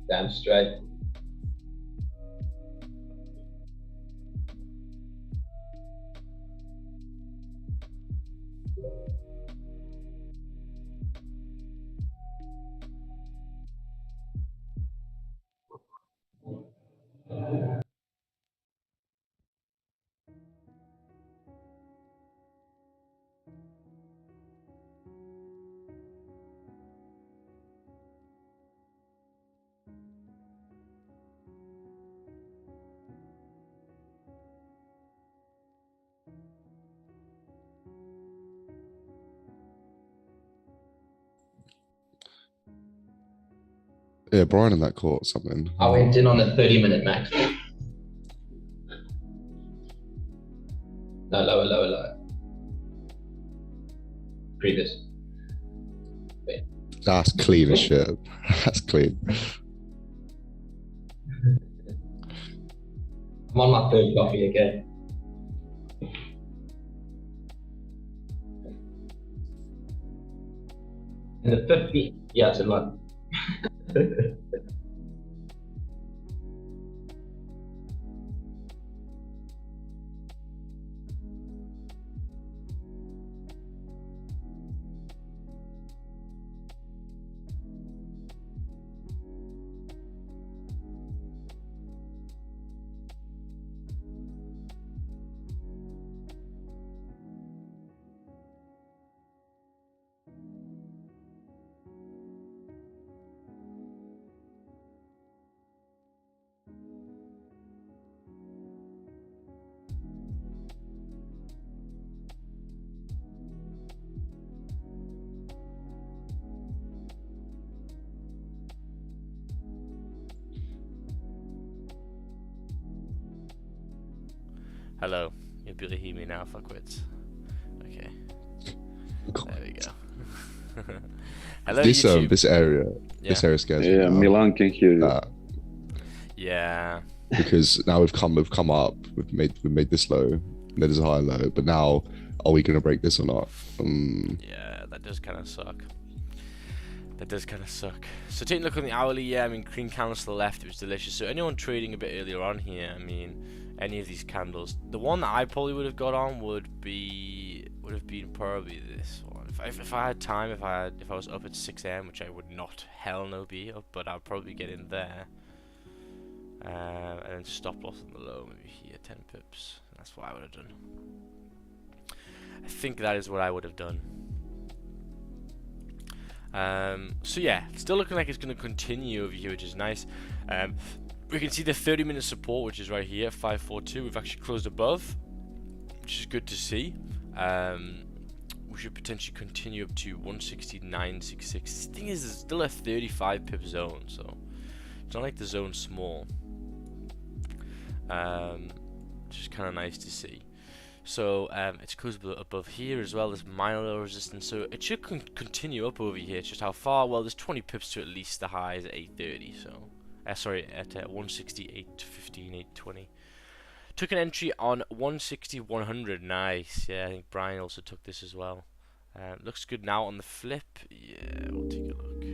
Damn straight. Yeah, Brian and that caught something. I went in on the 30-minute max. No, lower. Previous. Wait. That's clean as shit. That's clean. I'm on my third coffee again. And the 50, yeah, it's a lot. Hello, you'll be able to hear me now if I quit. Okay. There we go. Hello, This YouTube. this area scares me. Yeah, now. Milan can hear you. Yeah. Because now we've come up, we've made this low, and there's a higher low, but now are we gonna break this or not? Yeah, that does kind of suck. That does kind of suck. So taking a look on the hourly, yeah, I mean, green candles to the left, it was delicious. So anyone trading a bit earlier on here, I mean, any of these candles, the one that I probably would have got on would have been probably this one. If I had time, if I was up at 6 AM, which I would not, hell no be up, but I'd probably get in there. And then stop loss on the low, maybe here, 10 pips. That's what I would have done. I think that is what I would have done. So yeah, still looking like it's going to continue over here, which is nice. We can see the 30-minute support, which is right here, 542. We've actually closed above, which is good to see. We should potentially continue up to 169.66. The thing is, it's still a 35 pip zone, so it's not like the zone's small. Which is kind of nice to see. So it's closed above here as well. There's minor low resistance, so it should continue up over here. It's just how far? Well, there's 20 pips to at least the highs at 830. So sorry, at 168 to 15, 820. Took an entry on 160, 100. Nice. Yeah, I think Brian also took this as well. Looks good now on the flip. Yeah, we'll take a look.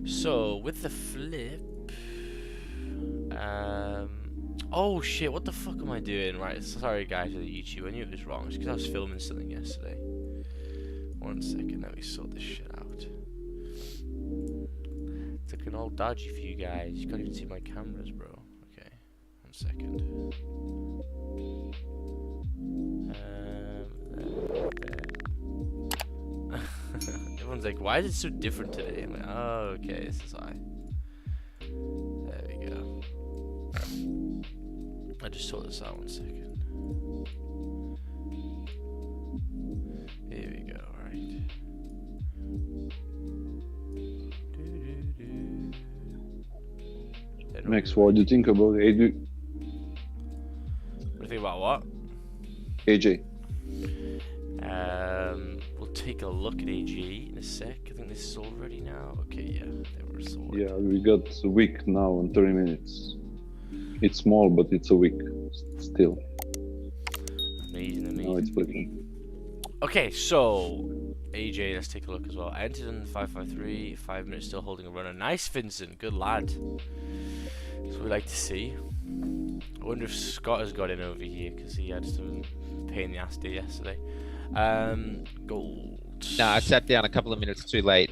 So with the flip, oh shit, what the fuck am I doing? Right, sorry guys with the YouTube, I knew it was wrong. It's because I was filming something yesterday. 1 second, let me sort this shit out. It's looking all dodgy for you guys. You can't even see my cameras, bro. Okay, 1 second. Everyone's like, why is it so different today? I'm like, oh, okay, this is why. There we go. I just saw this out 1 second. Here we go, right. Max, what do you think about AJ? What do you think about what? AJ. We'll take a look at AG in a sec. I think this is all ready now. Okay, yeah, they were sold. Yeah, we got a week now in 30 minutes. It's small, but it's a week still. Amazing. Now it's flipping. Okay, so AJ, let's take a look as well. Entered in 553, 5 minutes still holding a runner. Nice, Vincent, good lad. That's what we like to see. I wonder if Scott has got in over here because he had some pain in the ass day yesterday. Gold. No, I sat down a couple of minutes too late.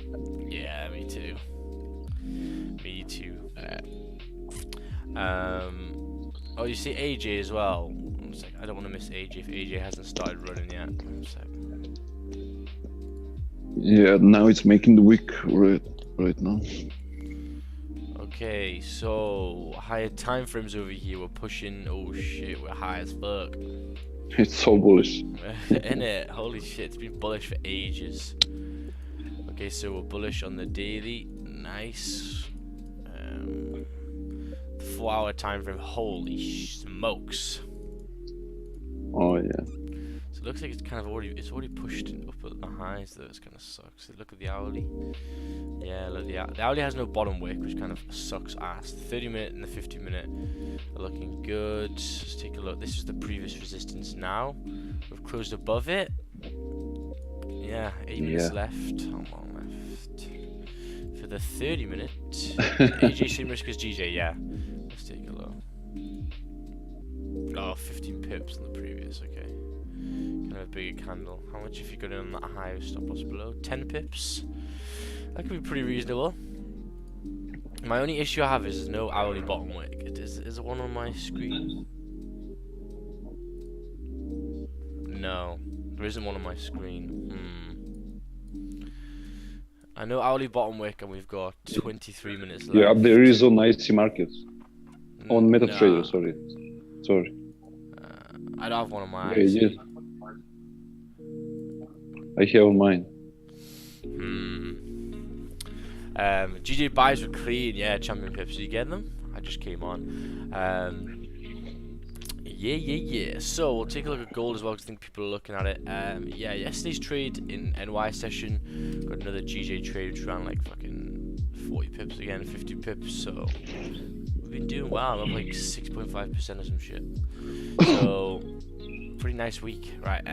Yeah, me too. Me too. Oh, you see AJ as well. One sec. I don't want to miss AJ if AJ hasn't started running yet. One sec. Yeah, now it's making the wick right now. Okay, so higher time frames over here. We're pushing. Oh shit, we're high as fuck. It's so bullish. Isn't it? Holy shit, it's been bullish for ages. Okay, so we're bullish on the daily. Nice. The 4-hour time frame. Holy smokes. Oh yeah. So it looks like it's kind of already pushed up at the highs though. It's kind of sucks. Look at the hourly. Yeah, look, the hourly has no bottom wick, which kind of sucks ass. The 30-minute and the 50-minute are looking good. Let's take a look. This is the previous resistance now. We've closed above it. Yeah, 8 minutes left. How long left? For the 30-minute. AJ same risk as GJ, yeah. Let's take a look. Oh, 15 pips on the previous, okay. Kind of a bigger candle. How much if you got in on that high stop loss below? 10 pips? That could be pretty reasonable. My only issue I have is there's no hourly bottom wick. Is there one on my screen? No, there isn't one on my screen. I know hourly bottom wick and we've got 23 minutes left. Yeah, there is on IC markets. On MetaTrader, sorry. I don't have one on my yeah, yes. I have mine. GJ buys were clean, yeah, champion pips. Did you get them? I just came on. Yeah. So we'll take a look at gold as well because I think people are looking at it. Yeah, yesterday's trade in NY session got another GJ trade which ran like fucking 40 pips again, 50 pips. So we've been doing well. I'm up like 6.5% or some shit. So pretty nice week, right?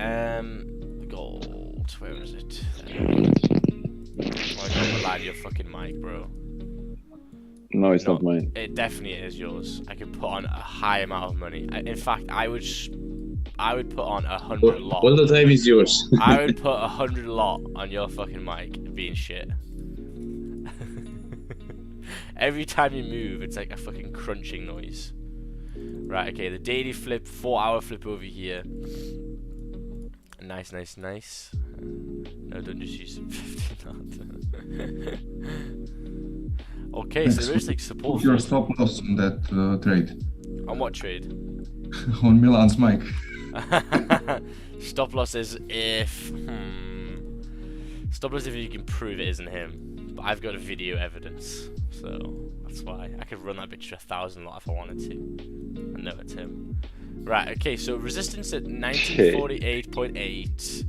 Gold. Where is it? Oh, don't lie to your fucking mic, bro. No, it's not mine. It definitely is yours. I could put on a high amount of money. In fact, I would put on 100 lot. All the time is yours. I would put 100 lot on your fucking mic being shit. Every time you move, it's like a fucking crunching noise. Right, okay, the daily flip, 4-hour flip over here. Nice. No, don't just use 50 lot. Okay, so there's like support. Put your stop loss on that trade. On what trade? On Milan's mic. Stop loss is if... Stop loss if you can prove it isn't him. But I've got video evidence. So, that's why. I could run that bitch to 1,000 lot if I wanted to. I know it's him. Right, okay, so resistance at 1948.8.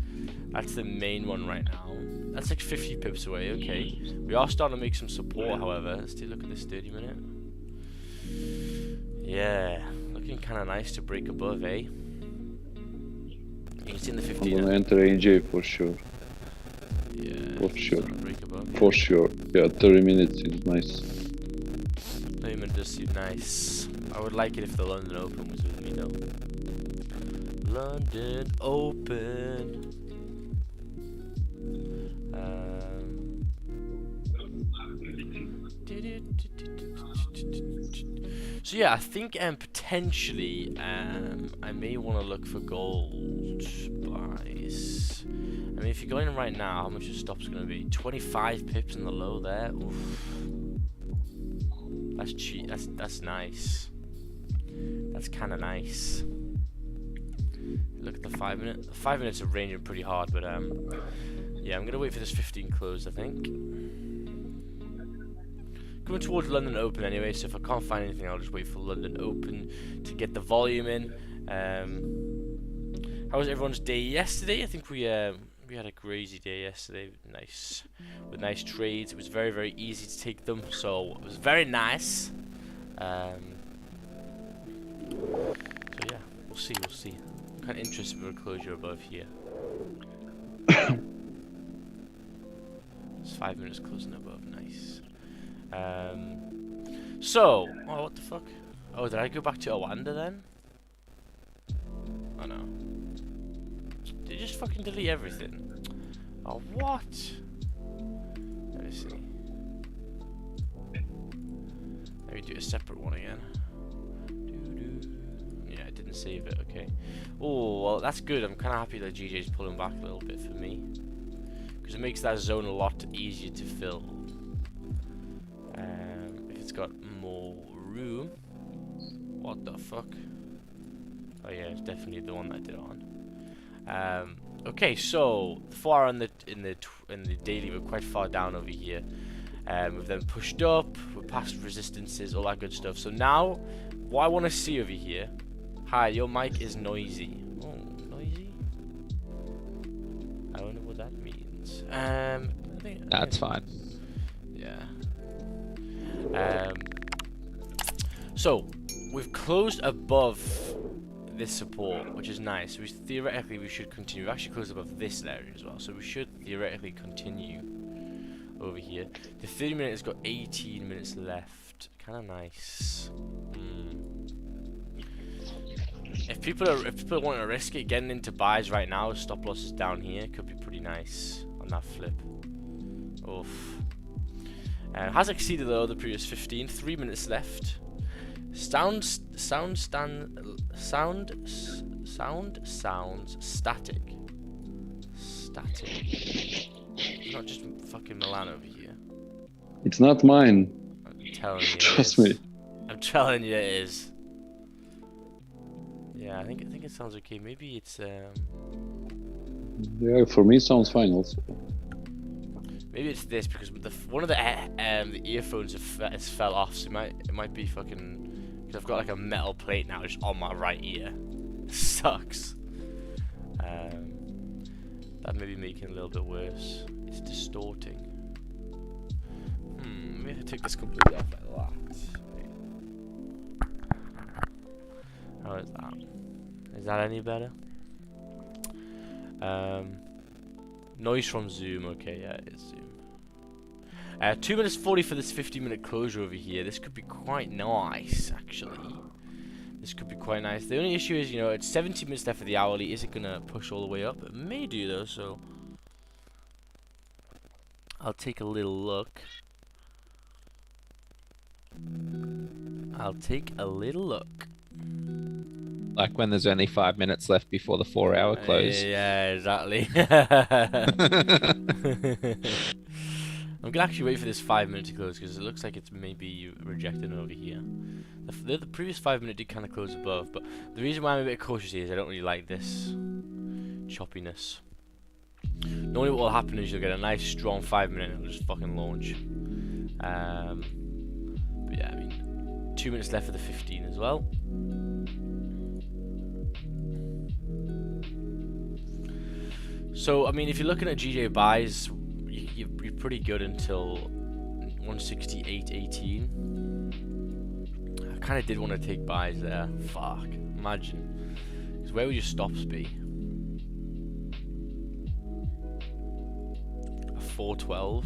That's the main one right now. That's like 50 pips away, okay. We are starting to make some support, however. Let's take a look at this 30-minute. Yeah, looking kind of nice to break above, eh? You can see in the 15. I'm gonna enter AJ for sure. Yeah, for sure. Break above. For sure. Yeah, 30 minutes is nice. 30 minutes does seem nice. I would like it if the London Open was with me, though. London Open. So yeah, I think potentially I may want to look for gold buys. I mean, if you're going in right now, how much your stop's going to be? 25 pips in the low there. Oof. That's cheap. That's nice. That's kind of nice. Look at the 5 minute. The 5 minutes are ranging pretty hard, but yeah, I'm gonna wait for this 15 close, I think. Coming towards London Open anyway, so if I can't find anything, I'll just wait for London Open to get the volume in. How was everyone's day yesterday? I think we had a crazy day yesterday. Nice, with nice trades. It was very, very easy to take them, so it was very nice. So yeah, we'll see. I'm kind of interested in a closure above here. 5 minutes closing above. Nice. So, oh, what the fuck? Oh, did I go back to Awanda then? Oh no. Did you just fucking delete everything? Oh, what? Let me see. Maybe do a separate one again. Yeah, it didn't save it, okay. Oh, well, that's good. I'm kind of happy that GJ's pulling back a little bit for me. Because it makes that zone a lot easier to fill. If it's got more room. What the fuck? Oh yeah, it's definitely the one that I did it on. Okay, so the 4 hour in the daily, we're quite far down over here. We've then pushed up, we're past resistances, all that good stuff. So now, what I want to see over here. Hi, your mic is noisy. Oh, noisy? I wonder what that means. I think, That's fine. yeah. So we've closed above this support, which is nice. So theoretically we should continue. We've actually closed above this area as well, so we should theoretically continue over here. The 30 minute has got 18 minutes left. Kind of nice. If people want to risk it, getting into buys right now, stop losses down here could be pretty nice on that flip. Oof. Has exceeded though the previous 15. 3 minutes left. Sounds static. Static. It's not just fucking Milan over here. It's not mine. I'm telling you. Trust me. I'm telling you it is. Yeah, I think it sounds okay. Maybe it's Yeah, for me it sounds fine also. maybe it's this because one of the earphones has fell off, so it might be fucking. Because I've got like a metal plate now just on my right ear. Sucks. That may be making it a little bit worse. It's distorting. Maybe if I take this completely off like that. How is that? Is that any better? Noise from Zoom. Okay, yeah, it is Zoom. 2 minutes 40 for this 50-minute closure over here. This could be quite nice, actually. This could be quite nice. The only issue is, you know, it's 17 minutes left for the hourly. Is it gonna push all the way up? It may do though. So I'll take a little look. I'll take a little look. Like when there's only 5 minutes left before the 4 hour close. Yeah, exactly. I'm gonna actually wait for this 5 minute to close because it looks like it's maybe rejecting over here. The previous 5 minute did kind of close above, but the reason why I'm a bit cautious here is I don't really like this choppiness. Normally what will happen is you'll get a nice strong 5 minute and it'll just fucking launch. But yeah, I mean, 2 minutes left for the 15 as well. So I mean, if you're looking at GJ buys, you're pretty good until 168.18. I kind of did want to take buys there. Fuck, imagine. Because where would your stops be? A 412.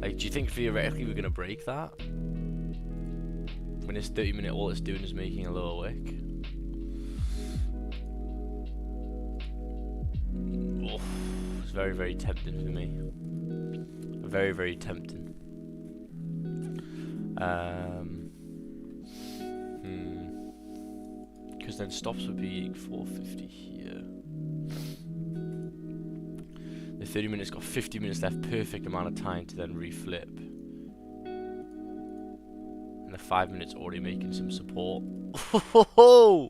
Like, do you think theoretically we're gonna break that? When this 30 minute, all it's doing is making a lower wick. Oh, it's very, very tempting for me. Very, very tempting. Because then stops would be 450 here. The 30 minutes got 50 minutes left, perfect amount of time to then reflip. And the 5 minutes already making some support. Oh,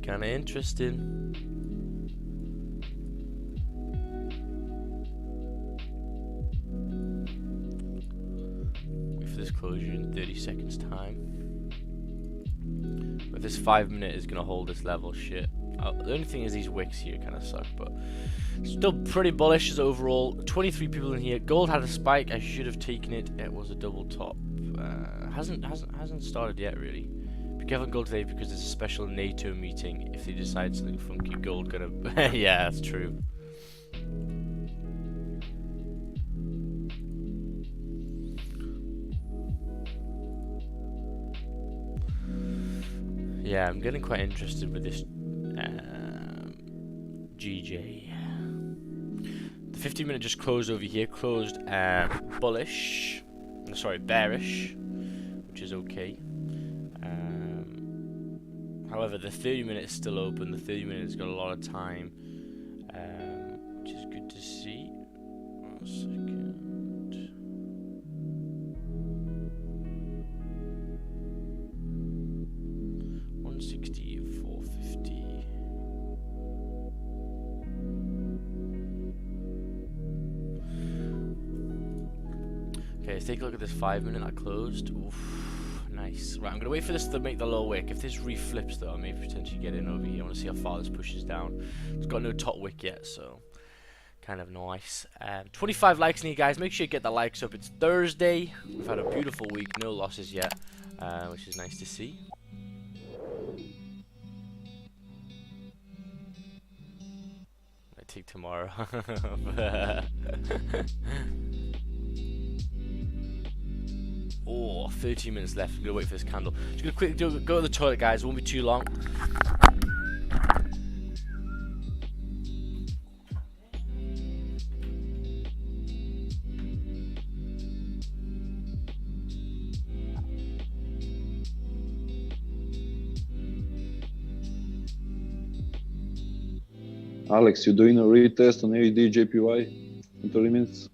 kind of interesting. Wait for this closure in 30 seconds time. But this 5 minute is gonna hold this level, shit. The only thing is these wicks here kind of suck, but still pretty bullish as overall. 23 people in here. Gold had a spike. I should have taken it. It was a double top. Hasn't started yet really. Be careful gold today because there's a special NATO meeting. If they decide something funky, gold gonna. Yeah, that's true. Yeah, I'm getting quite interested with this GJ. The 15-minute just closed over here, closed bullish. Sorry, bearish, which is okay. However, the 30-minute is still open. The 30-minute's got a lot of time, which is good to see. 1 second. 160, 450. Okay, let's take a look at this 5-minute I closed. Oof, nice. Right, I'm gonna wait for this to make the low wick. If this reflips though, I may potentially get in over here. I want to see how far this pushes down. It's got no top wick yet, so kind of nice. 25 likes in here, guys. Make sure you get the likes up. It's Thursday. We've had a beautiful week, no losses yet, which is nice to see. I take tomorrow. Oh, 13 minutes left. I'm gonna wait for this candle. Just gonna quickly go to the toilet, guys. It won't be too long. Alex, you doing a retest on AUD JPY in 30 minutes?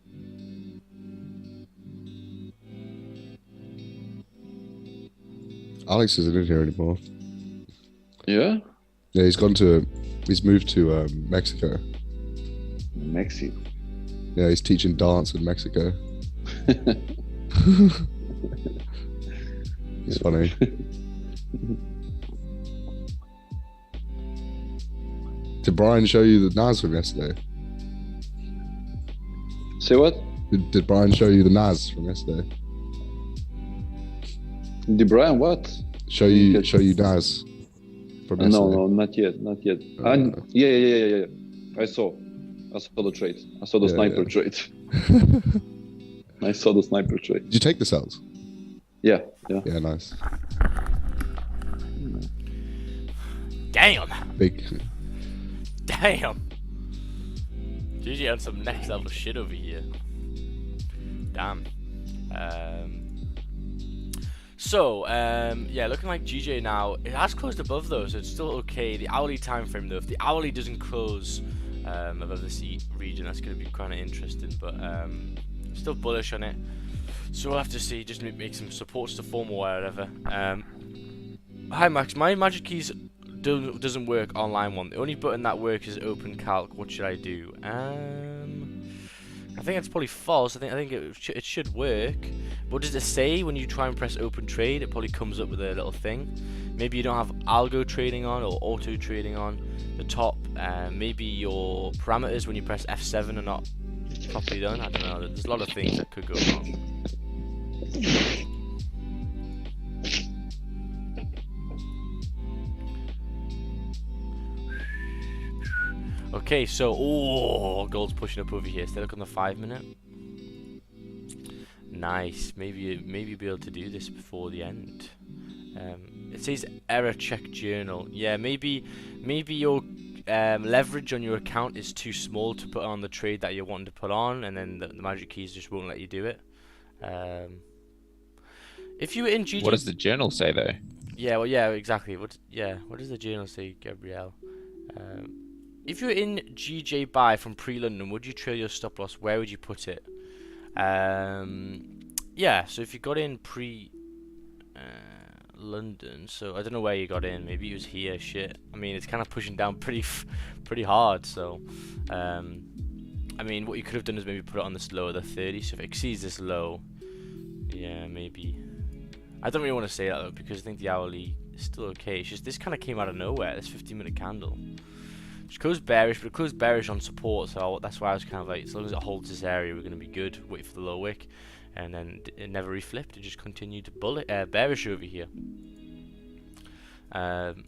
Alex isn't in here anymore. Yeah? Yeah, he's moved to Mexico. Mexico. Yeah, he's teaching dance in Mexico. He's funny. Did Brian show you the NAS from yesterday? Say what? Did Brian show you the NAS from yesterday? Did Brian what? Show you NAS from yesterday? No, not yet. Yeah. I saw the trade. I saw the sniper trade. I saw the sniper trade. Did you take the cells? Yeah. Yeah, nice. Damn. Big. Damn. GG on some next level shit over here. Damn. Yeah, looking like GJ now. It has closed above though, so it's still okay. The hourly time frame though, if the hourly doesn't close above the C region, that's going to be kind of interesting. But still bullish on it. So we'll have to see. Just make some supports to form or whatever. Hi Max, my magic keys doesn't work online one. The only button that works is open calc. What should I do? I think that's probably false. I think it should work. What does it say when you try and press open trade? It probably comes up with a little thing. Maybe you don't have algo trading on or auto trading on the top. Maybe your parameters when you press F7 are not properly done. I don't know. There's a lot of things that could go wrong. Okay, so gold's pushing up over here. Stay look on the 5-minute. Nice. Maybe be able to do this before the end. It says error check journal. Yeah, maybe your leverage on your account is too small to put on the trade that you're wanting to put on, and then the magic keys just won't let you do it. If you were in GG, what does the journal say though? Yeah, well, yeah, exactly. What does the journal say, Gabrielle? If you're in GJ buy from pre-London, would you trail your stop loss? Where would you put it? Yeah, so if you got in pre-London, so I don't know where you got in. Maybe it was here. Shit. I mean, it's kind of pushing down pretty hard. So, I mean, what you could have done is maybe put it on this low, the 30. So if it exceeds this low, yeah, maybe. I don't really want to say that though because I think the hourly is still okay. It's just this kind of came out of nowhere. This 15-minute candle. It closed bearish, but it closed bearish on support, so that's why I was kind of like, as long as it holds this area, we're going to be good. Wait for the low wick, and then it never reflipped. It just continued to bearish over here. AUD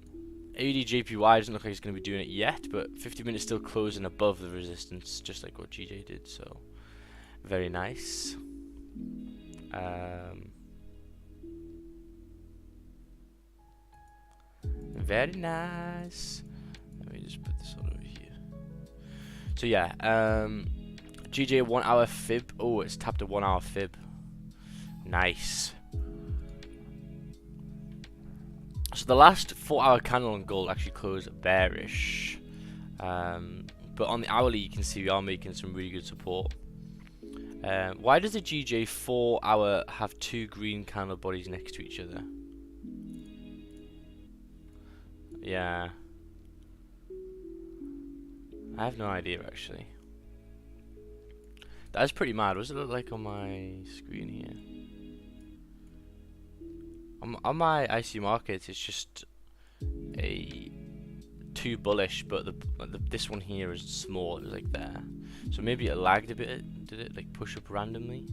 JPY doesn't look like it's going to be doing it yet, but 50 minutes still closing above the resistance, just like what GJ did. So very nice. Very nice. Let me just put this on over here. So yeah, GJ 1 hour fib. Oh, it's tapped a 1 hour fib. Nice. So the last 4 hour candle on gold actually closed bearish. But on the hourly you can see we are making some really good support. Why does the GJ 4 hour have 2 green candle bodies next to each other? Yeah. I have no idea actually. That's pretty mad. What does it look like on my screen here? On my IC markets, it's just a 2 bullish, but this one here is small. It was like there, so maybe it lagged a bit. Did it like push up randomly?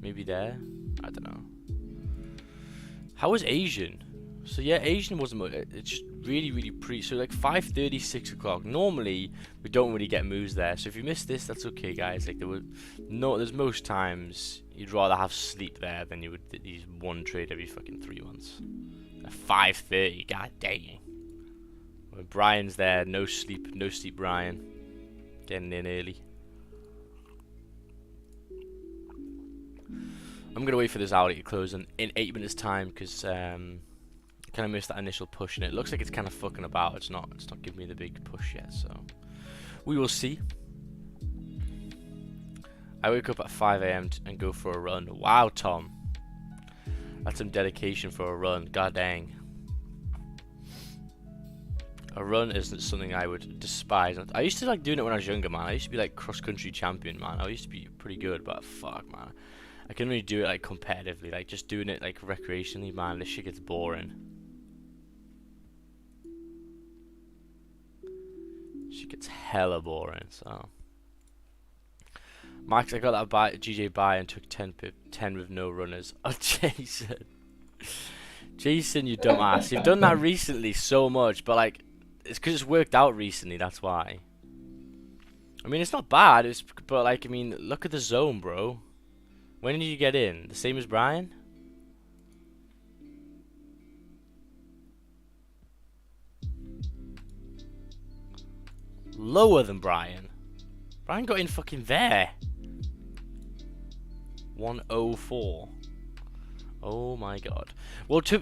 Maybe there. I don't know. How was Asian? So yeah, Asian wasn't much. It's just really pretty. So like 5:30, 6 o'clock. Normally we don't really get moves there. So if you missed this, that's okay, guys. Like there's most times you'd rather have sleep there than you would these one trade every fucking 3 months. At 5:30, god dang. When Brian's there, no sleep Brian. Getting in early. I'm gonna wait for this hourly to close in 8 minutes time because kind of missed that initial push, and it looks like it's kind of fucking about. It's not giving me the big push yet, so we will see. I wake up at 5 AM and go for a run. Wow, Tom, that's some dedication for a run. God dang. A run isn't something I would despise. I used to like doing it when I was younger, man. I used to be like cross-country champion, man. I used to be pretty good, but fuck, man, I can only do it like competitively. Like just doing it like recreationally, man, this shit gets boring. She gets hella boring. So Max, I got that buy, GJ buy, and took 10 with no runners. Oh, Jason, you dumbass. You've done that recently so much, but like it's because it's worked out recently. That's why. I mean, it's not bad. But like, I mean, look at the zone, bro. When did you get in? The same as Brian? Lower than Brian. Brian got in fucking there. 104. Oh my god. Well, to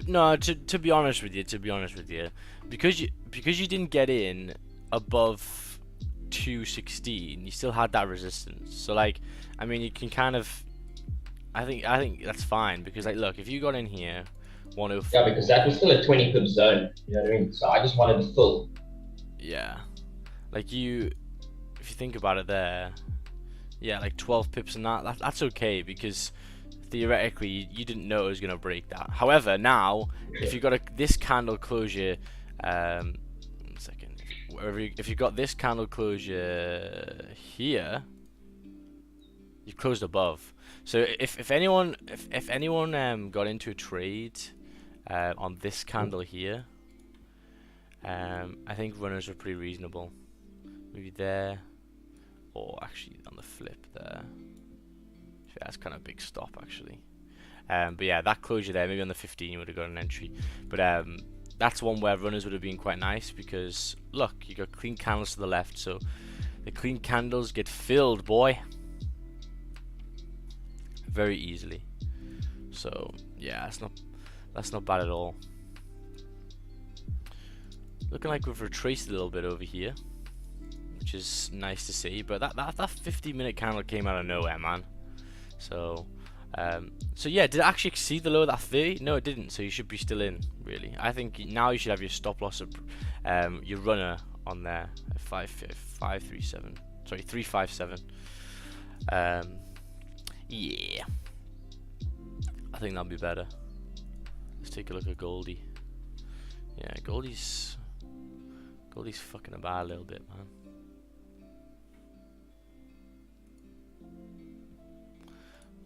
be honest with you, because you didn't get in above 216, you still had that resistance. So like, I mean, you can kind of, I think that's fine, because like, look, if you got in here 104. Yeah, because that was still a 20 pip zone. You know what I mean? So I just wanted to fill. Yeah. Like if you think about it there, yeah, like 12 pips and that's okay, because theoretically you didn't know it was gonna break that. However, now if you got this candle closure, one second, if you got this candle closure here, you've closed above. So if anyone got into a trade on this candle here, I think runners were pretty reasonable. Maybe there, or actually on the flip there. Yeah, that's kind of a big stop actually. But yeah, that closure there, maybe on the 15 you would have got an entry. But that's one where runners would have been quite nice, because look, you got clean candles to the left, so the clean candles get filled, boy, very easily. So yeah, that's not bad at all. Looking like we've retraced a little bit over here, which is nice to see. But that 50-minute candle came out of nowhere, man. So yeah, did it actually exceed the low of that 30? No, it didn't. So you should be still in, really. I think now you should have your stop loss of your runner on there at 537. Sorry, 357. Yeah, I think that'll be better. Let's take a look at Goldie. Yeah, Goldie's fucking about a little bit, man.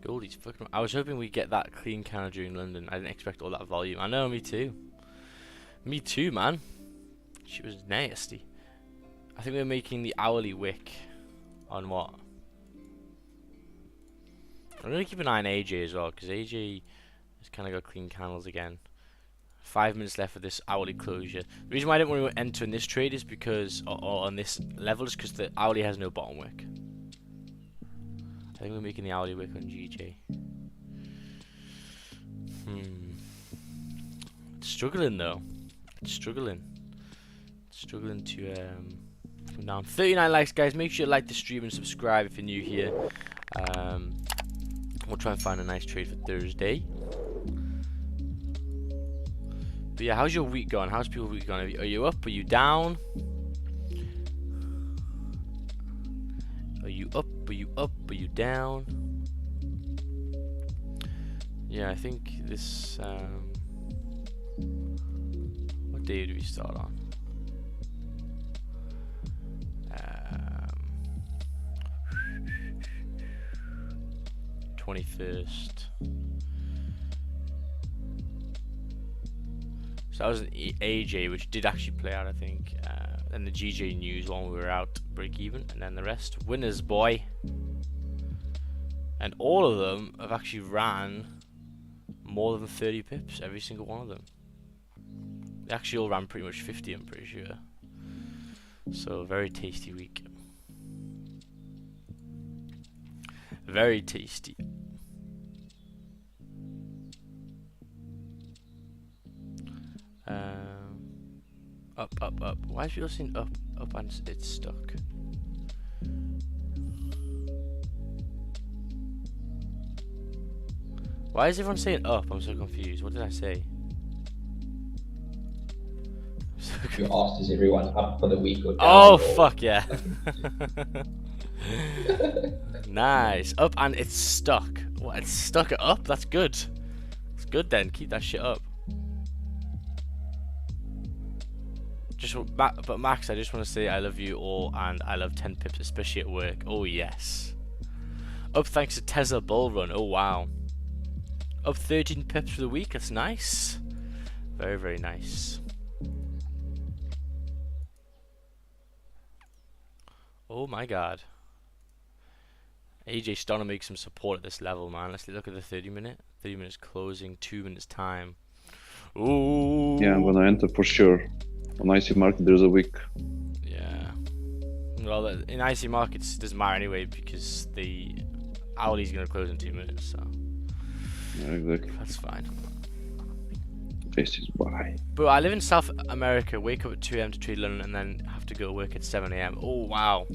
Goldie's fucking. I was hoping we'd get that clean candle during London. I didn't expect all that volume. I know, me too. Me too, man. She was nasty. I think we're making the hourly wick on what? I'm gonna keep an eye on AJ as well, because AJ has kind of got clean candles again. 5 minutes left of this hourly closure. The reason why I didn't want to enter in this trade is because, or on this level, is because the hourly has no bottom wick. I think we're making the hourly wick on GJ. It's struggling though. It's struggling. It's struggling to come down. 39 likes, guys. Make sure you like the stream and subscribe if you're new here. We'll try and find a nice trade for Thursday. But yeah, how's your week going? How's people's week going? Are you up? Are you down? Are you up? Are you up? Are you down? Yeah, I think this. What day do we start on? 21st. So that was an AJ, which did actually play out, I think. And the GJ news one, we were out break even, and then the rest winners, boy. And all of them have actually ran more than 30 pips, every single one of them. They actually all ran pretty much 50, I'm pretty sure. So very tasty week. Very tasty. Up, up, up. Why is people saying up, up and it's stuck? Why is everyone saying up? I'm so confused. What did I say? You asked, is everyone up for the week or down? Oh, fuck yeah. Nice. Up and it's stuck. What? It's stuck at up? That's good. It's good then. Keep that shit up. But Max, I just want to say I love you all and I love 10 pips, especially at work. Oh yes. Up thanks to Tesla Bull Run. Oh wow. Up 13 pips for the week. That's nice. Very, very nice. Oh my god. AJ starting to make some support at this level, man. Let's look at the 30 minute. 30 minutes closing, 2 minutes time. Ooh. Yeah, I'm gonna enter for sure. On IC market, there's a wick. Yeah. Well, in IC markets, it doesn't matter anyway because the hourly is gonna close in 2 minutes, so. Yeah, exactly. That's fine. This is why. But I live in South America, wake up at 2 AM to trade London, and then have to go to work at 7 AM. Oh, wow.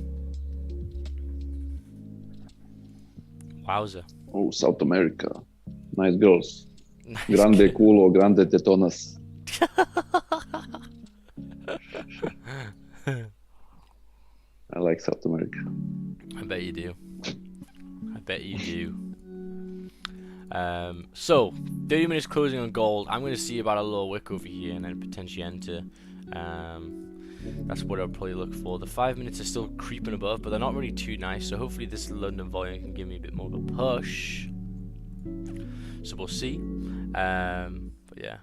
Wowza. Oh, South America. Nice girls. Nice. Grande culo, grande tetonas. I like South America. I bet you do. I bet you do. So 30 minutes closing on gold. I'm going to see about a low wick over here and then potentially enter. That's what I'll probably look for. The 5 minutes are still creeping above, but they're not really too nice. So hopefully this London volume can give me a bit more of a push. So we'll see. But yeah.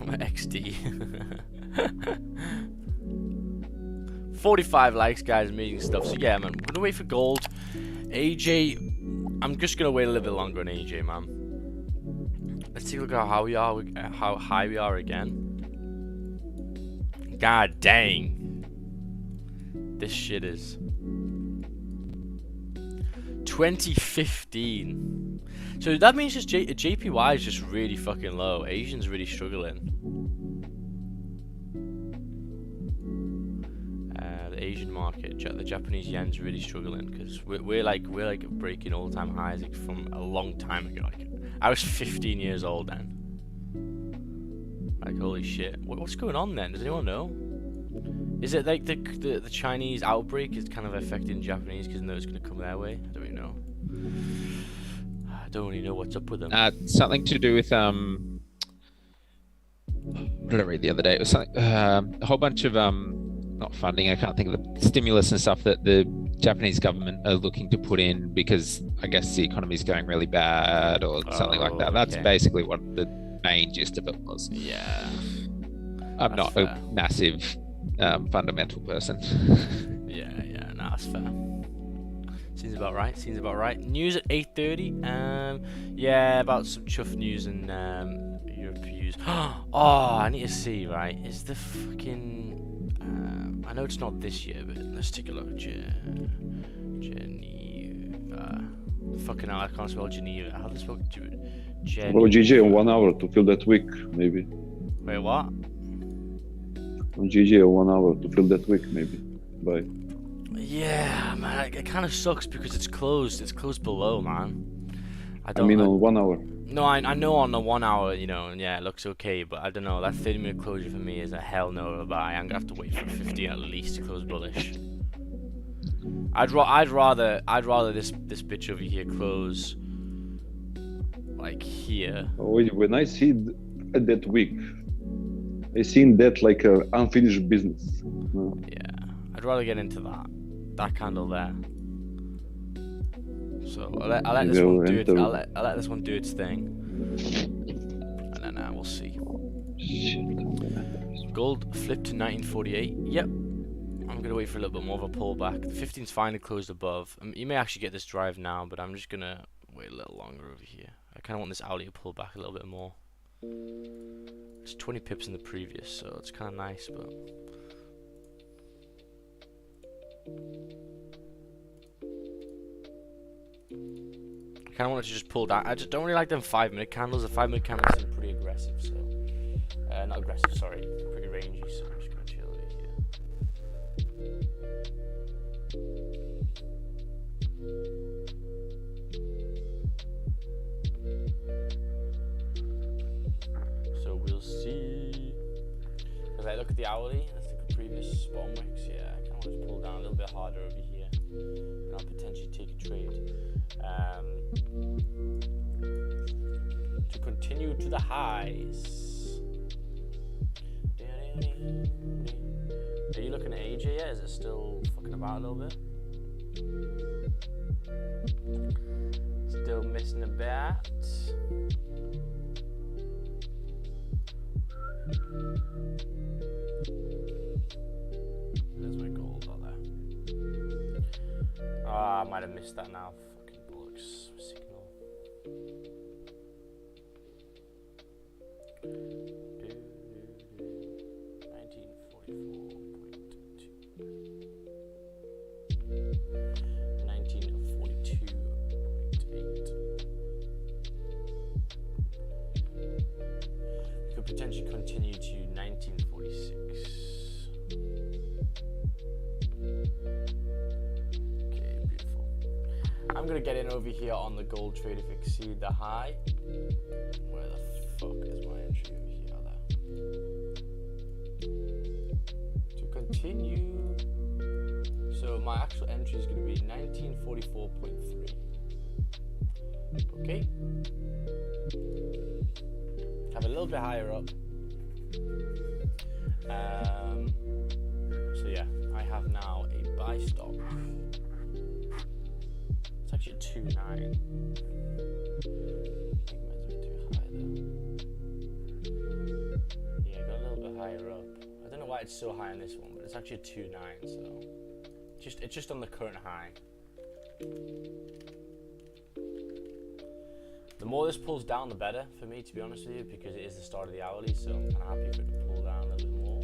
XD. 45 likes, guys. Amazing stuff. So yeah, man, we're gonna wait for gold. AJ, I'm just gonna wait a little bit longer on AJ, man. Let's take a look at how we are, how high we are again. God dang, this shit is 2015. So that means just JPY is just really fucking low. Asian's really struggling. The Asian market, the Japanese yen's really struggling because we're like breaking all-time highs like from a long time ago. Like, I was 15 years old then. Like holy shit, what's going on then? Does anyone know? Is it like the Chinese outbreak is kind of affecting Japanese because they know it's gonna come their way? I don't really know. I don't really know what's up with them. Something to do with what did I read the other day? It was something, a whole bunch of not funding. I can't think of the stimulus and stuff that the Japanese government are looking to put in because I guess the economy is going really bad or something like that. That's basically what the main gist of it was. Yeah. I'm not a massive fundamental person. Yeah, no, that's fair. Seems about right. News at 8:30. Yeah, about some chuff news in Europe confused. Oh, I need to see, right? Is the fucking... I know it's not this year, but let's take a look. Geneva. Fucking hell, I can't spell Geneva. How do you spell Geneva? Well, GG on 1 hour to fill that week, maybe. Wait, what? On GG on 1 hour to fill that week, maybe. Bye. Yeah, man, it kind of sucks because it's closed. It's closed below, man. I mean on 1 hour. No, I know on the 1 hour, you know, and yeah, it looks okay, but I don't know. That 30-minute closure for me is a hell no buy. I'm gonna have to wait for 50 at least to close bullish. I'd rather this bitch over here close like here. When I see that week, I seen that like a unfinished business. No? Yeah, I'd rather get into that candle there. So I'll let this one do it. I'll let this one do its thing, and then we'll see. Shit. Gold flipped to 1948. Yep. I'm gonna wait for a little bit more of a pullback. The 15's finally closed above. You may actually get this drive now, but I'm just gonna wait a little longer over here. I kind of want this hourly to pull back a little bit more. It's 20 pips in the previous, so it's kind of nice, but. I kind of want it to just pull down. I just don't really like them 5-minute candles. The 5-minute candles seem pretty aggressive, so not aggressive, sorry, pretty rangy. So I'm just gonna chill over here. So we'll see. As I look at the hourly, let's look at the previous spawn wicks. Yeah, I kind of want to pull down a little bit harder over here, and I'll potentially take a trade. To continue to the highs. Are you looking at AJ yet? Is it still fucking about a little bit? Still missing a bat. There's my gold out there. Ah, I might have missed that now. Fucking bullocks signal. 1942.8. We could potentially continue to 1946. Okay, beautiful. I'm gonna get in over here on the gold trade if it exceed the high. Where the fuck is my entry over here? To continue. So my actual entry is going to be 1944.3. Okay. Have a little bit higher up. So yeah, I have now a buy stop. It's actually a 2.9. I think mine's a bit too high though. Yeah, got a little bit higher up. I don't know why it's so high on this one, but it's actually a 2.9, so it's just on the current high. The more this pulls down, the better for me, to be honest with you, because it is the start of the hourly, so I'm kind of happy for it to pull down a little bit more.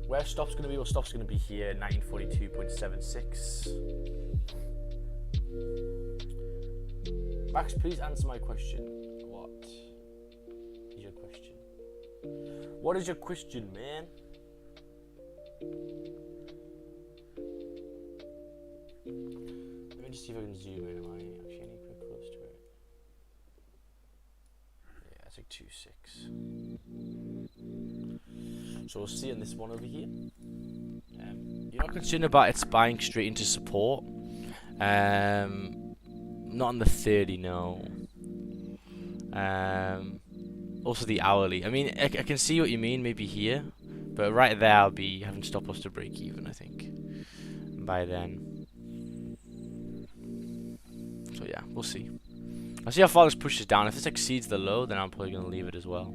Where stop's going to be? Well, stop's going to be here, 1942.76. Max, please answer my question. What is your question? What is your question, man? Let me just see if I can zoom in. Am I actually any quick close to it? Yeah, it's like 2.6. So we'll see on this one over here. You're not concerned about its buying straight into support. Not on the 30, no. Also the hourly. I mean, I can see what you mean, maybe here, but right there I'll be having stop loss to break even, I think, by then. So yeah, we'll see. I'll see how far this pushes down. If this exceeds the low, then I'm probably gonna leave it as well.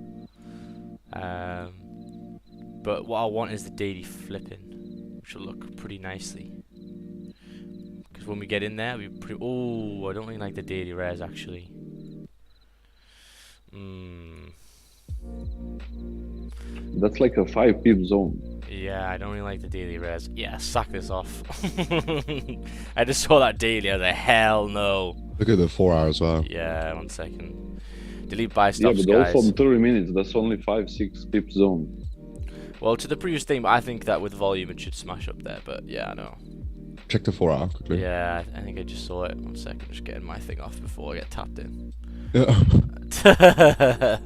But what I want is the daily flipping, which will look pretty nicely. Because when we get in there, we pretty. Oh, I don't really like the daily rares actually. That's like a 5 pip zone. Yeah, I don't really like the daily res. Yeah, sack this off. I just saw that daily. I was like, hell no. Look at the 4 hour as well. Yeah, 1 second. Delete buy Yeah, stops, but guys. also on 30 minutes, that's only 5-6 pip zone. Well, to the previous thing, but I think that with volume it should smash up there. But yeah, I know. Check the 4 hour quickly. Yeah, I think I just saw it. 1 second, just getting my thing off before I get tapped in. Yeah.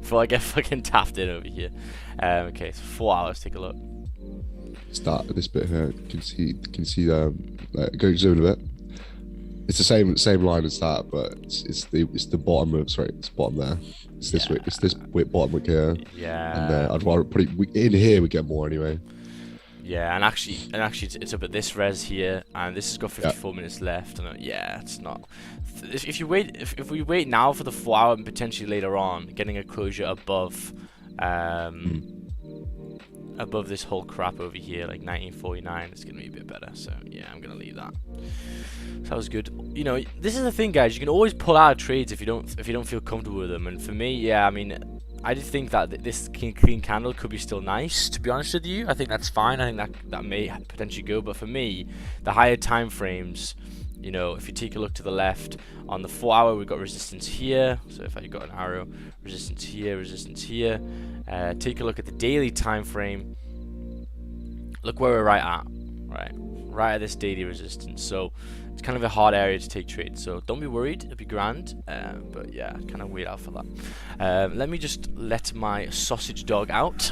Before I get fucking tapped in over here. Okay, so 4 hours. Take a look. Start at this bit here. You can see like, go zoom a bit. It's the same line as that, but it's the bottom of it's bottom there. It's this wick. It's this bottom wick here. Yeah. And I'd rather put it in here. We get more anyway. Yeah, and actually, it's up at this res here, and this has got 54 minutes left. And yeah, it's not. If we wait now for the 4 hour and potentially later on, getting a closure above, above this whole crap over here, like 1949, it's gonna be a bit better. So yeah, I'm gonna leave that. So that was good. You know, this is the thing, guys. You can always pull out trades if you don't feel comfortable with them. And for me, yeah, I mean, I just think that this clean candle could be still nice, to be honest with you. I think that's fine. I think that may potentially go. But for me, the higher time frames, you know, if you take a look to the left, on the 4 hour, we've got resistance here. So if I got an arrow, resistance here, resistance here. Take a look at the daily time frame. Look where we're right at this daily resistance. So it's kind of a hard area to take trades, so don't be worried, it'll be grand, but yeah, kind of wait out for that. Let me just let my sausage dog out,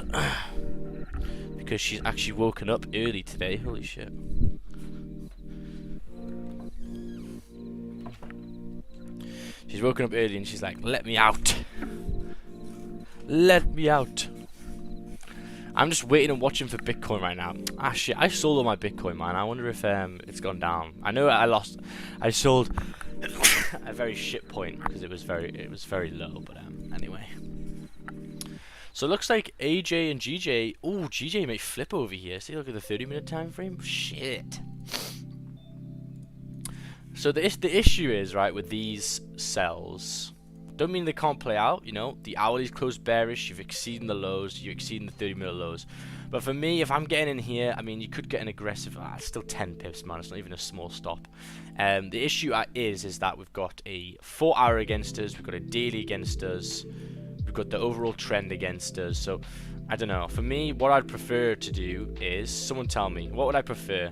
because she's actually woken up early today, holy shit. She's woken up early and she's like, let me out. Let me out. I'm just waiting and watching for Bitcoin right now. Ah shit, I sold all my Bitcoin, man. I wonder if it's gone down. I know I sold a very shit point because it was very low, but anyway. So it looks like AJ and GJ, oh, GJ may flip over here. See, look at the 30-minute time frame. Shit. So the issue is, right, with these sells, don't mean they can't play out, you know, the hourly's closed bearish, you've exceeded the lows, you're exceeding the 30-minute lows. But for me, if I'm getting in here, I mean, you could get an aggressive, it's still 10 pips, man, it's not even a small stop. The issue is that we've got a 4 hour against us, we've got a daily against us, we've got the overall trend against us. So, I don't know, for me, what I'd prefer to do is, someone tell me, what would I prefer?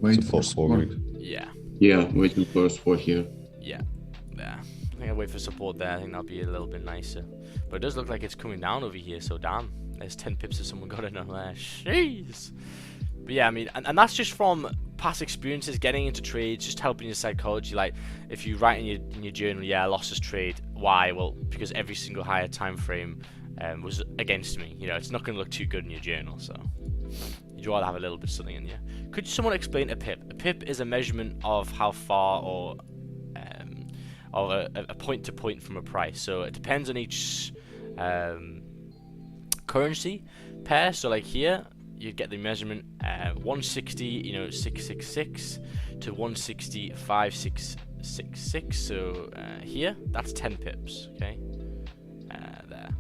Wait for support. Yeah. Yeah, waiting for support here. Yeah. There. I think I'll wait for support there. I think that'll be a little bit nicer. But it does look like it's coming down over here, so damn. There's 10 pips if someone got in on there. Jeez. But yeah, I mean, and that's just from past experiences, getting into trades, just helping your psychology. Like, if you write in your journal, yeah, I lost this trade. Why? Well, because every single higher time frame was against me. You know, it's not going to look too good in your journal, so you'd rather have a little bit of something in here. Could someone explain a pip? A pip is a measurement of how far or a point to point from a price. So it depends on each currency pair. So like here, you get the measurement 160, you know, 666 to 160, 5666. So here, that's 10 pips. Okay, there.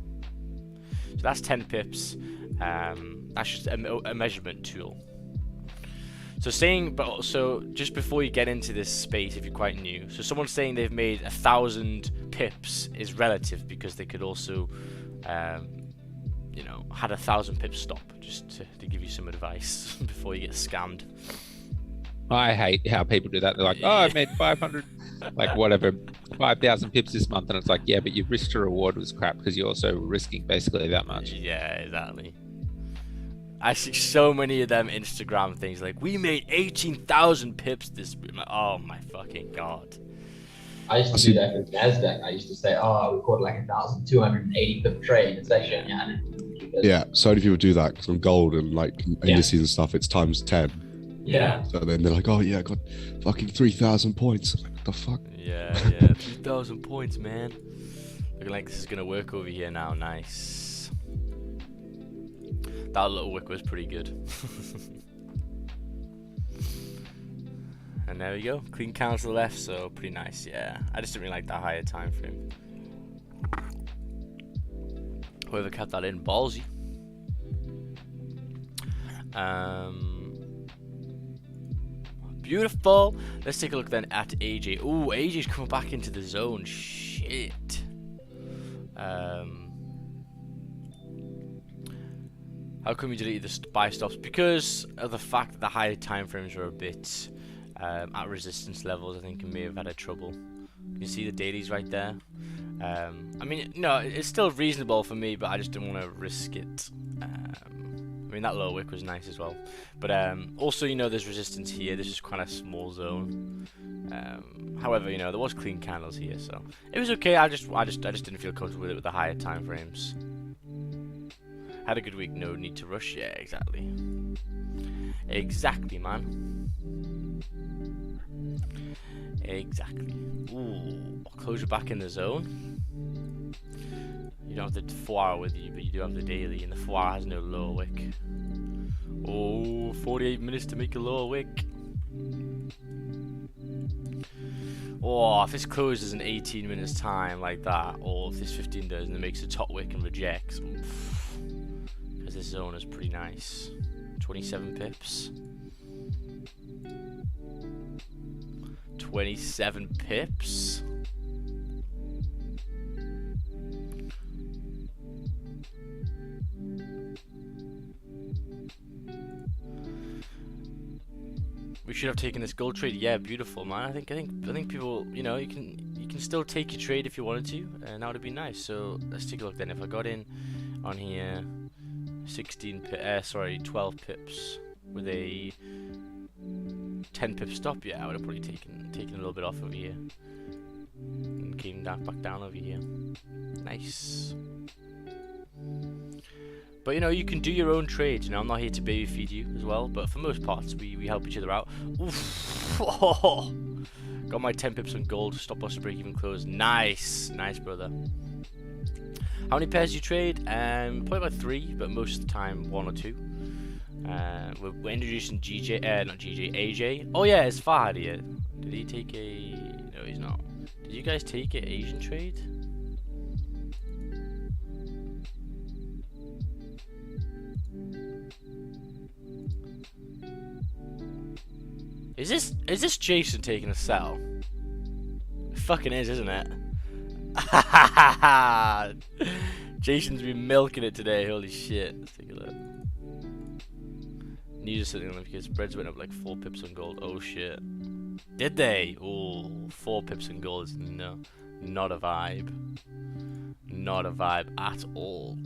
So that's 10 pips. That's just a measurement tool. So saying, but also just before you get into this space, if you're quite new, so someone saying they've made 1,000 pips is relative, because they could also, you know, had 1,000 pips stop, just to give you some advice before you get scammed. I hate how people do that. They're like, oh, I made 500, like whatever, 5,000 pips this month, and it's like, yeah, but your risk to reward was crap because you're also risking basically that much. Yeah, exactly. I see so many of them Instagram things like, we made 18,000 pips this week. Like, oh my fucking god. I used to do that with NASDAQ. I used to say, oh, we caught like 1,280 pip trade. It's actually, yeah, so many people do that because on gold and like indices and stuff, it's times 10. Yeah. So then they're like, oh yeah, I got fucking 3,000 points. I'm like, what the fuck? Yeah, 3,000 points, man. Looking like this is gonna work over here now. Nice. That little wick was pretty good. And there we go. Clean candle to the left, so pretty nice. Yeah, I just didn't really like that higher time frame. Whoever kept that in, ballsy. Beautiful. Let's take a look then at AJ. Ooh, AJ's coming back into the zone. Shit. How come you deleted the buy stops? Because of the fact that the higher time frames were a bit at resistance levels. I think I may have had a trouble. You can see the dailies right there. I mean, no, it's still reasonable for me, but I just didn't want to risk it. I mean, that low wick was nice as well. But also, you know, there's resistance here. This is quite a small zone. However, you know, there was clean candles here, so it was okay. I just didn't feel comfortable with it with the higher time frames. Had a good week. No need to rush. Yeah, exactly. Exactly, man. Exactly. Ooh, closure back in the zone. You don't have the 4-hour with you, but you do have the daily, and the 4-hour has no lower wick. Oh, 48 minutes to make a lower wick. Oh, if this closes in 18 minutes time like that, or if this 15 does and it makes a top wick and rejects, because this zone is pretty nice. 27 pips. 27 pips. We should have taken this gold trade. Yeah, beautiful, man. I think people, you know, you can still take your trade if you wanted to, and that would be nice. So let's take a look then. If I got in on here, 12 pips with a 10 pip stop, yeah, I would have probably taken a little bit off over here and came back down over here. Nice. But you know, you can do your own trades. You know, I'm not here to baby feed you as well, but for most parts, we help each other out. Oof. Oh. Got my 10 pips on gold. Stop loss to break even close. Nice, nice, brother. How many pairs do you trade? Probably about 3, but most of the time 1 or 2. We're introducing AJ. Oh yeah, it's Fahad here. Did he take a? No, he's not. Did you guys take an Asian trade? Is this Jason taking a sell? It fucking is, isn't it? Jason's been milking it today. Holy shit! Let's take a look. News is sitting on them because spreads went up like 4 pips on gold. Oh shit! Did they? Oh, 4 pips on gold is not a vibe. Not a vibe at all.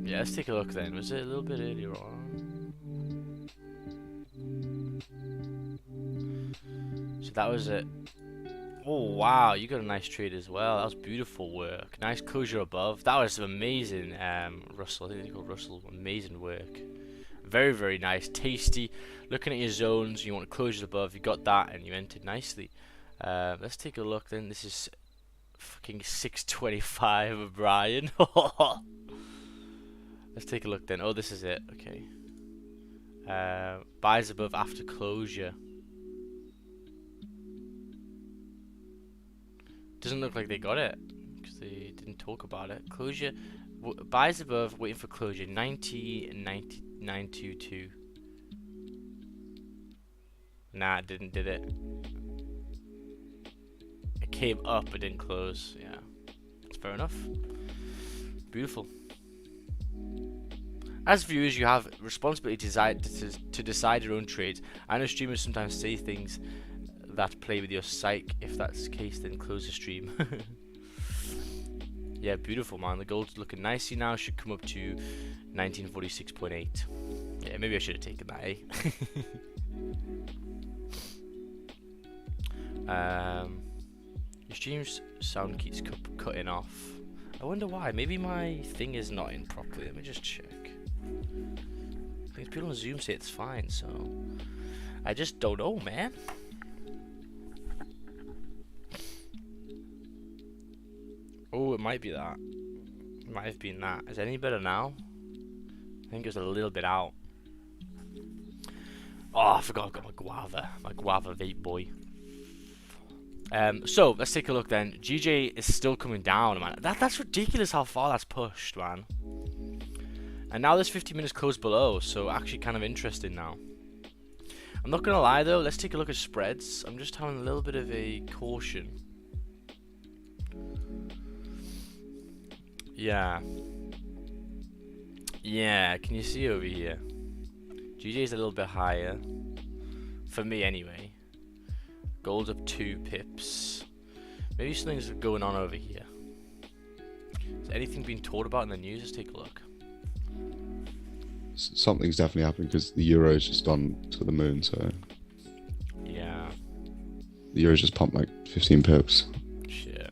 Yeah, let's take a look then. Was it a little bit earlier on? So that was it. Oh wow, you got a nice trade as well. That was beautiful work. Nice closure above. That was amazing, Russell. I think they called Russell. Amazing work. Very, very nice. Tasty. Looking at your zones, you want closures above. You got that and you entered nicely. Let's take a look then. This is fucking 625 of Brian. Let's take a look then. Oh, this is it. Okay. Buys above after closure. Doesn't look like they got it because they didn't talk about it. Closure. Buys above, waiting for closure. 90 and 922. Nah, it did it? It came up but didn't close. Yeah, that's fair enough. Beautiful. As viewers, you have responsibility to decide your own trades. I know streamers sometimes say things that play with your psyche. If that's the case, then close the stream. Yeah, beautiful, man. The gold's looking nicely now. Should come up to 1946.8. Yeah, maybe I should have taken that, eh? Your stream's sound keeps cutting off. I wonder why. Maybe my thing is not in properly. Let me just check. I think people on Zoom say it's fine, so I just don't know, man. Oh, it might be that. It might have been that. Is it any better now? I think it was a little bit out. Oh, I forgot I've got my guava vape boy. So let's take a look then. GJ is still coming down, man. That's ridiculous how far that's pushed, man. And now there's 50 minutes close below, so actually kind of interesting now. I'm not gonna lie though, let's take a look at spreads. I'm just having a little bit of a caution. Yeah. Yeah, can you see over here? GJ's a little bit higher. For me anyway. Gold's up 2 pips. Maybe something's going on over here. Has anything been talked about in the news? Let's take a look. Something's definitely happening because the euro's just gone to the moon. So yeah, the euro's just pumped like 15 pips. Shit.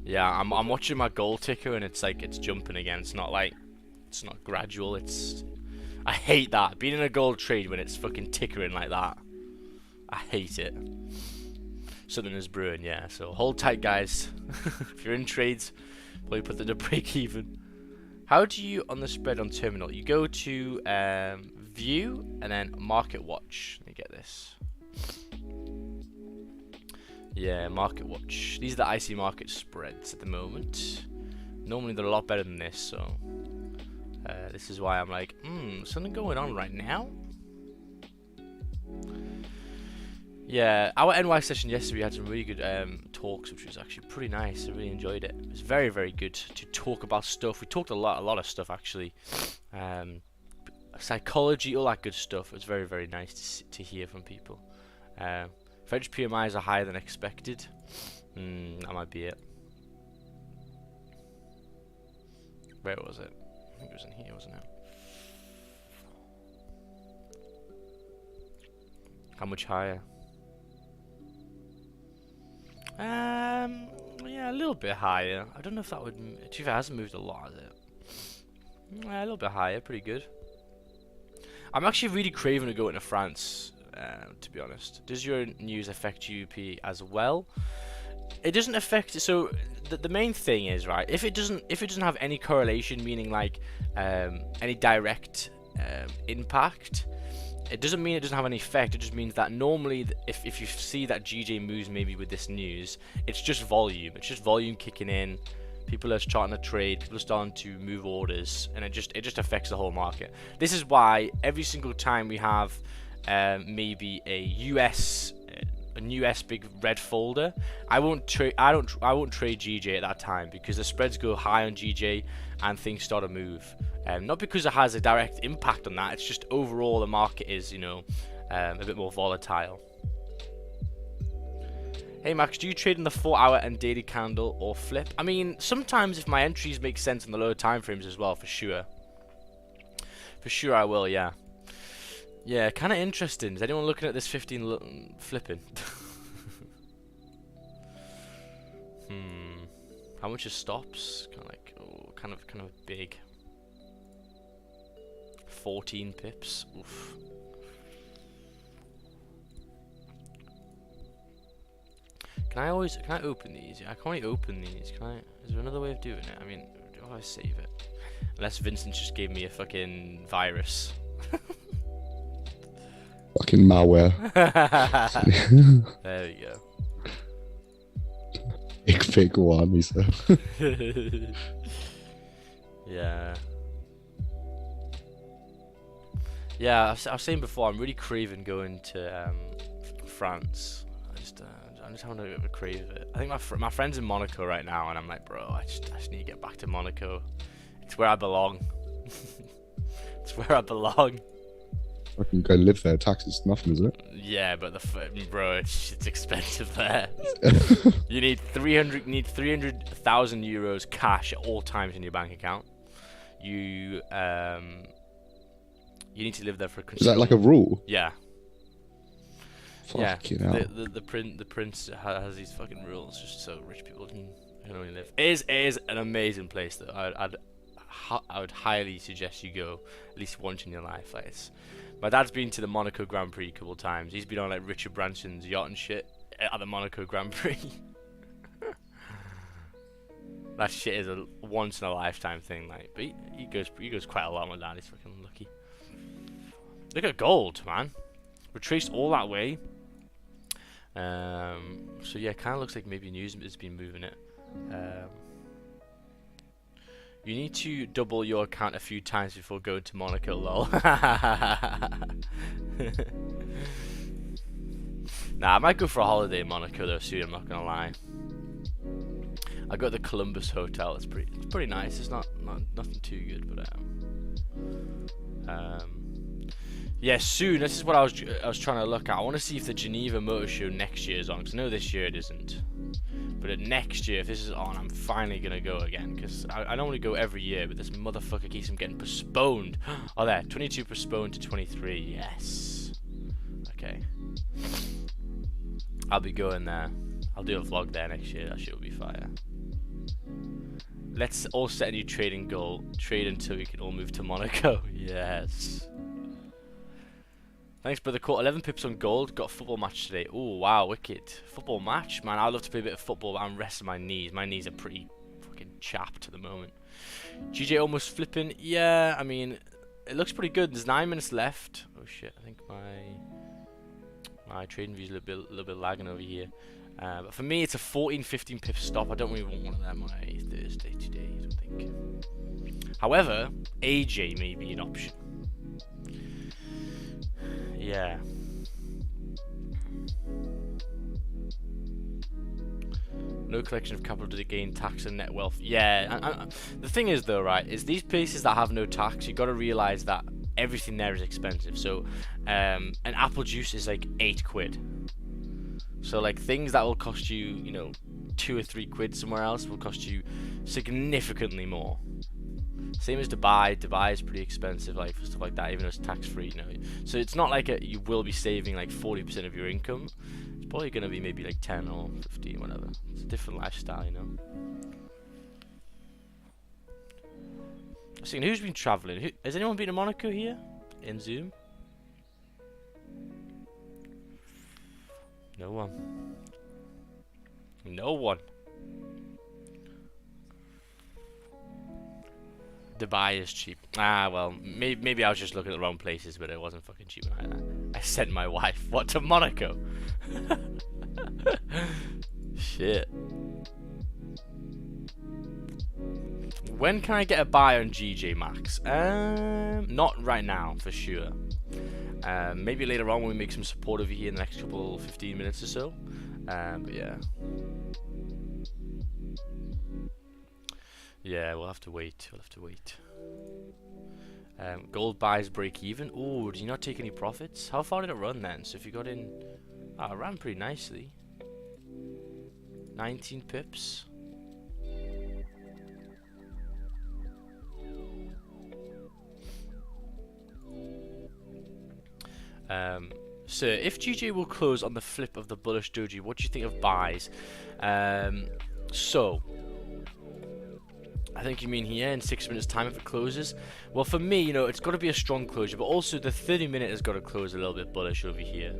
Yeah, I'm watching my gold ticker and it's like it's jumping again. It's not gradual. I hate that being in a gold trade when it's fucking tickering like that. I hate it. Something is brewing, yeah. So hold tight, guys. If you're in trades, probably put the break even. How do you on the spread on terminal? You go to view and then market watch. Let me get this. Yeah, market watch. These are the IC market spreads at the moment. Normally they're a lot better than this, so this is why I'm like, something going on right now. Yeah, our NY session yesterday we had some really good talks, which was actually pretty nice. I really enjoyed it. It was very, very good to talk about stuff. We talked a lot of stuff actually. Psychology, all that good stuff. It was very, very nice to hear from people. French PMIs are higher than expected. That might be it. Where was it? I think it was in here, wasn't it? How much higher? Yeah, a little bit higher. I don't know if that would. It hasn't moved a lot, has it? Yeah, a little bit higher, pretty good. I'm actually really craving to go into France, to be honest. Does your news affect UP as well? It doesn't affect. So the main thing is, right, if it doesn't have any correlation, meaning like any direct impact, it doesn't mean it doesn't have any effect. It just means that normally if you see that GJ moves maybe with this news, it's just volume. It's just volume kicking in. People are starting to trade. People are starting to move orders, and it just affects the whole market. This is why every single time we have maybe a US big red folder, I won't trade GJ at that time because the spreads go high on GJ and things start to move. Not because it has a direct impact on that. It's just overall the market is, a bit more volatile. Hey Max, do you trade in the 4-hour and daily candle or flip? I mean, sometimes if my entries make sense in the lower time frames as well, for sure. For sure I will, yeah. Yeah, kind of interesting. Is anyone looking at this 15 flipping? How much is stops? Kind of big. 14 pips. Oof. Can I open these? I can only open these. Is there another way of doing it? I mean, do I save it? Unless Vincent just gave me a fucking virus. Fucking malware. There we go. Big one, he said. Yeah. Yeah, I was saying before, I'm really craving going to France. I'm just having a bit of a crave of it. I think my friend's in Monaco right now, and I'm like, bro, I just need to get back to Monaco. It's where I belong. It's where I belong. I can go live there. Taxes, nothing, is it? Yeah, but bro, it's expensive there. You need 300,000 euros cash at all times in your bank account. You need to live there for. Is that like a rule? Yeah. Fucking yeah. hell. The prince has these fucking rules, just so rich people can only live. It is an amazing place though. I would highly suggest you go at least once in your life. Like my dad's been to the Monaco Grand Prix a couple of times. He's been on like Richard Branson's yacht and shit at the Monaco Grand Prix. That shit is a once in a lifetime thing, like. But he goes quite a lot. My dad is fucking lucky. Look at gold, man. Retraced all that way. So yeah, kind of looks like maybe news has been moving it. You need to double your account a few times before going to Monaco, lol. Nah, I might go for a holiday in Monaco though soon, I'm not gonna lie. I got the Columbus Hotel, it's pretty nice. It's not nothing too good, but yeah, soon. This is what I was trying to look at. I want to see if the Geneva Motor Show next year is on, because I know this year it isn't. But next year, if this is on, I'm finally gonna go again, because I normally go every year, but this motherfucker keeps on getting postponed. Oh, there, 22 postponed to 23. Yes. Okay. I'll be going there. I'll do a vlog there next year. That shit will be fire. Let's all set a new trading goal. Trade until we can all move to Monaco. Yes. Thanks, brother. Caught 11 pips on gold. Got a football match today. Oh, wow, wicked. Football match? Man, I'd love to play a bit of football, but I'm resting my knees. My knees are pretty fucking chapped at the moment. GJ almost flipping. Yeah, I mean, it looks pretty good. There's 9 minutes left. Oh, shit. I think my trading view's a little bit lagging over here. But for me, it's a 14-15 pip stop. I don't really want one of them on a Thursday today, I don't think. However, AJ may be an option. Yeah. No collection of capital to gain tax and net wealth. Yeah, the thing is though, right, is these places that have no tax, you got to realize that everything there is expensive. So, an apple juice is like 8 quid. So like things that will cost you, you know, 2 or 3 quid somewhere else will cost you significantly more. Same as Dubai. Dubai is pretty expensive, like for stuff like that, even though it's tax free, you know. So it's not like you will be saving like 40% of your income. It's probably gonna be maybe like 10 or 15, whatever. It's a different lifestyle, you know. I was thinking, who's been traveling? Has anyone been to Monaco here in Zoom? No one. No one. Dubai is cheap. Ah, well, maybe I was just looking at the wrong places, but it wasn't fucking cheap when I sent my wife. What, to Monaco? Shit. When can I get a buy on GJ Max? Not right now, for sure. Maybe later on when we make some support over here in the next 15 minutes or so. But yeah. Yeah, we'll have to wait. Gold buys break even. Oh, did you not take any profits? How far did it run then? So if you got in, it ran pretty nicely. 19 pips. So if GJ will close on the flip of the bullish doji, what do you think of buys? So I think you mean here in 6 minutes time if it closes. Well, for me, you know, it's got to be a strong closure, but also the 30-minute has got to close a little bit bullish over here.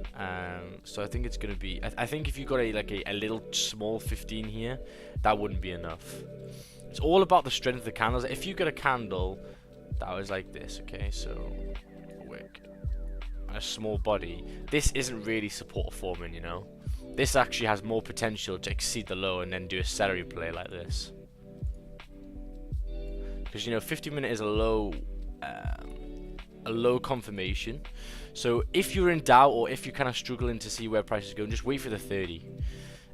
So I think it's going to be, I think if you got a little small 15 here, that wouldn't be enough. It's all about the strength of the candles. If you get a candle that was like this, okay, so wick, a small body, this isn't really support forming, you know. This actually has more potential to exceed the low and then do a salary play like this. Because, you know, 50-minute is a low confirmation. So if you're in doubt or if you're kind of struggling to see where prices go, just wait for the 30.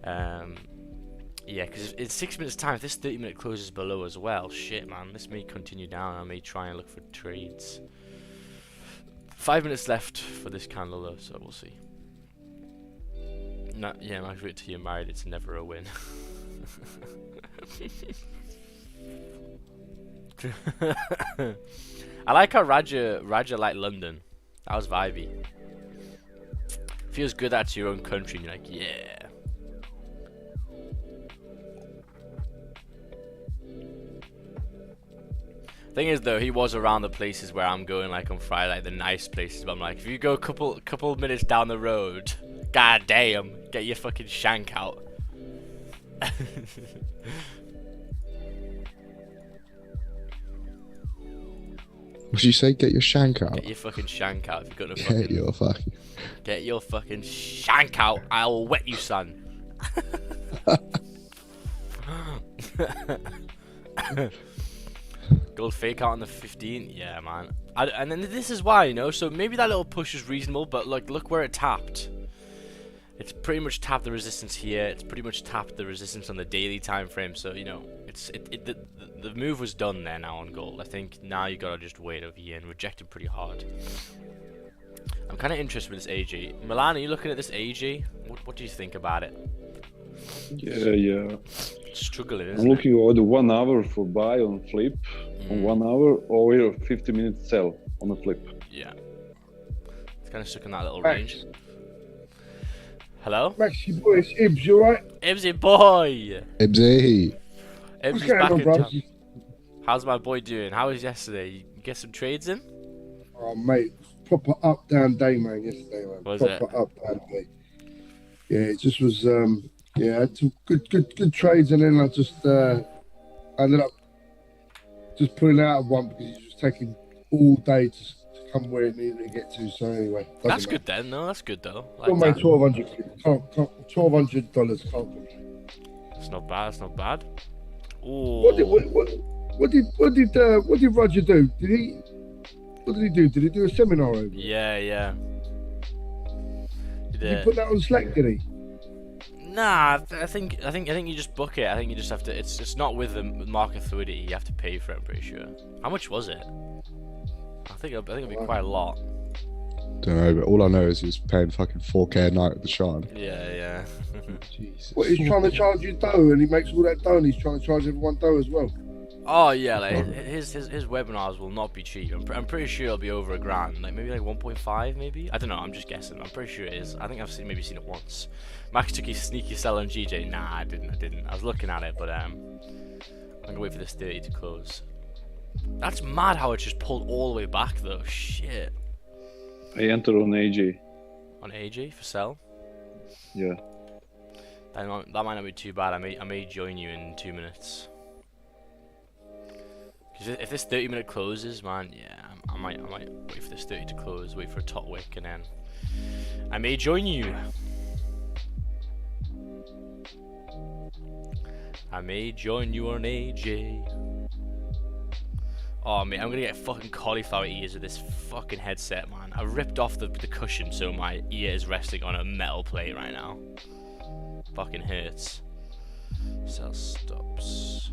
Yeah, because in 6 minutes time, if this 30-minute closes below as well, shit, man, this may continue down. I may try and look for trades. 5 minutes left for this candle though, so we'll see. No, yeah, Max, wait till you're married. It's never a win. I like how Raja liked London. That was vibey. Feels good that's your own country and you're like, yeah. Thing is though, he was around the places where I'm going, like on Friday, like the nice places, but I'm like, if you go a couple of minutes down the road, god damn, get your fucking shank out. What did you say? Get your shank out. Get your fucking shank out if you've got no Get fucking... your fucking. Get your fucking shank out. I'll wet you, son. Gold fake out on the 15. Yeah, man. And then this is why, you know. So maybe that little push is reasonable, but like, look where it tapped. It's pretty much tapped the resistance here. It's pretty much tapped the resistance on the daily time frame. So you know, the move was done there now on gold. I think now you gotta just wait over here and reject it pretty hard. I'm kind of interested with this AG. Milan, are you looking at this AG? What do you think about it? Yeah. Struggling, I'm isn't it? looking over the 1 hour for buy on flip, on 1 hour, or here 50-minute sell on a flip. Yeah. It's kind of stuck in that little Max. range. Hello? Max, your boy, it's Ibs, you alright? Ibsy boy! Ibsy. What's Ibsy's going back on, in bro? town. How's my boy doing? How was yesterday? You get some trades in? Oh, mate, proper up-down day, man, yesterday, man. Was proper up-down day. Yeah, it just was, yeah, I had some good trades, and then I just ended up just pulling out of one because it was taking all day to come where it needed to get to. So anyway, That's good then. No, that's good though. Still Like made that. $1,200. $1,200. Can't complain. It's not bad. It's not bad. Ooh. What did Roger do? What did he do? Did he do a seminar over? Yeah. Did he put that on Slack? Did he? Nah, I think you just book it. I think you just have to. It's not with the market authority. You have to pay for it. I'm pretty sure. How much was it? I think it'll be quite a lot. Don't know, but all I know is he was paying fucking 4K a night at the Shard. Yeah. Jesus. Well, he's trying to charge you dough, and he makes all that dough, and he's trying to charge everyone dough as well. Oh yeah, like his webinars will not be cheap. I'm pretty sure it'll be over $1,000, like maybe like 1.5, maybe. I don't know. I'm just guessing. I'm pretty sure it is. I think I've maybe seen it once. Max took his sneaky sell on GJ. Nah, I didn't. I was looking at it, but I'm gonna wait for this 30 to close. That's mad how it just pulled all the way back though. Shit. I enter on AJ. On AJ for sell. Yeah. That might not be too bad. I may join you in 2 minutes. Cause if this 30-minute closes, man, yeah, I might wait for this 30 to close, wait for a top wick, and then I may join you. I may join you on AJ. Oh man, I'm gonna get fucking cauliflower ears with this fucking headset, man. I ripped off the cushion so my ear is resting on a metal plate right now. Fucking hurts. Sell stops.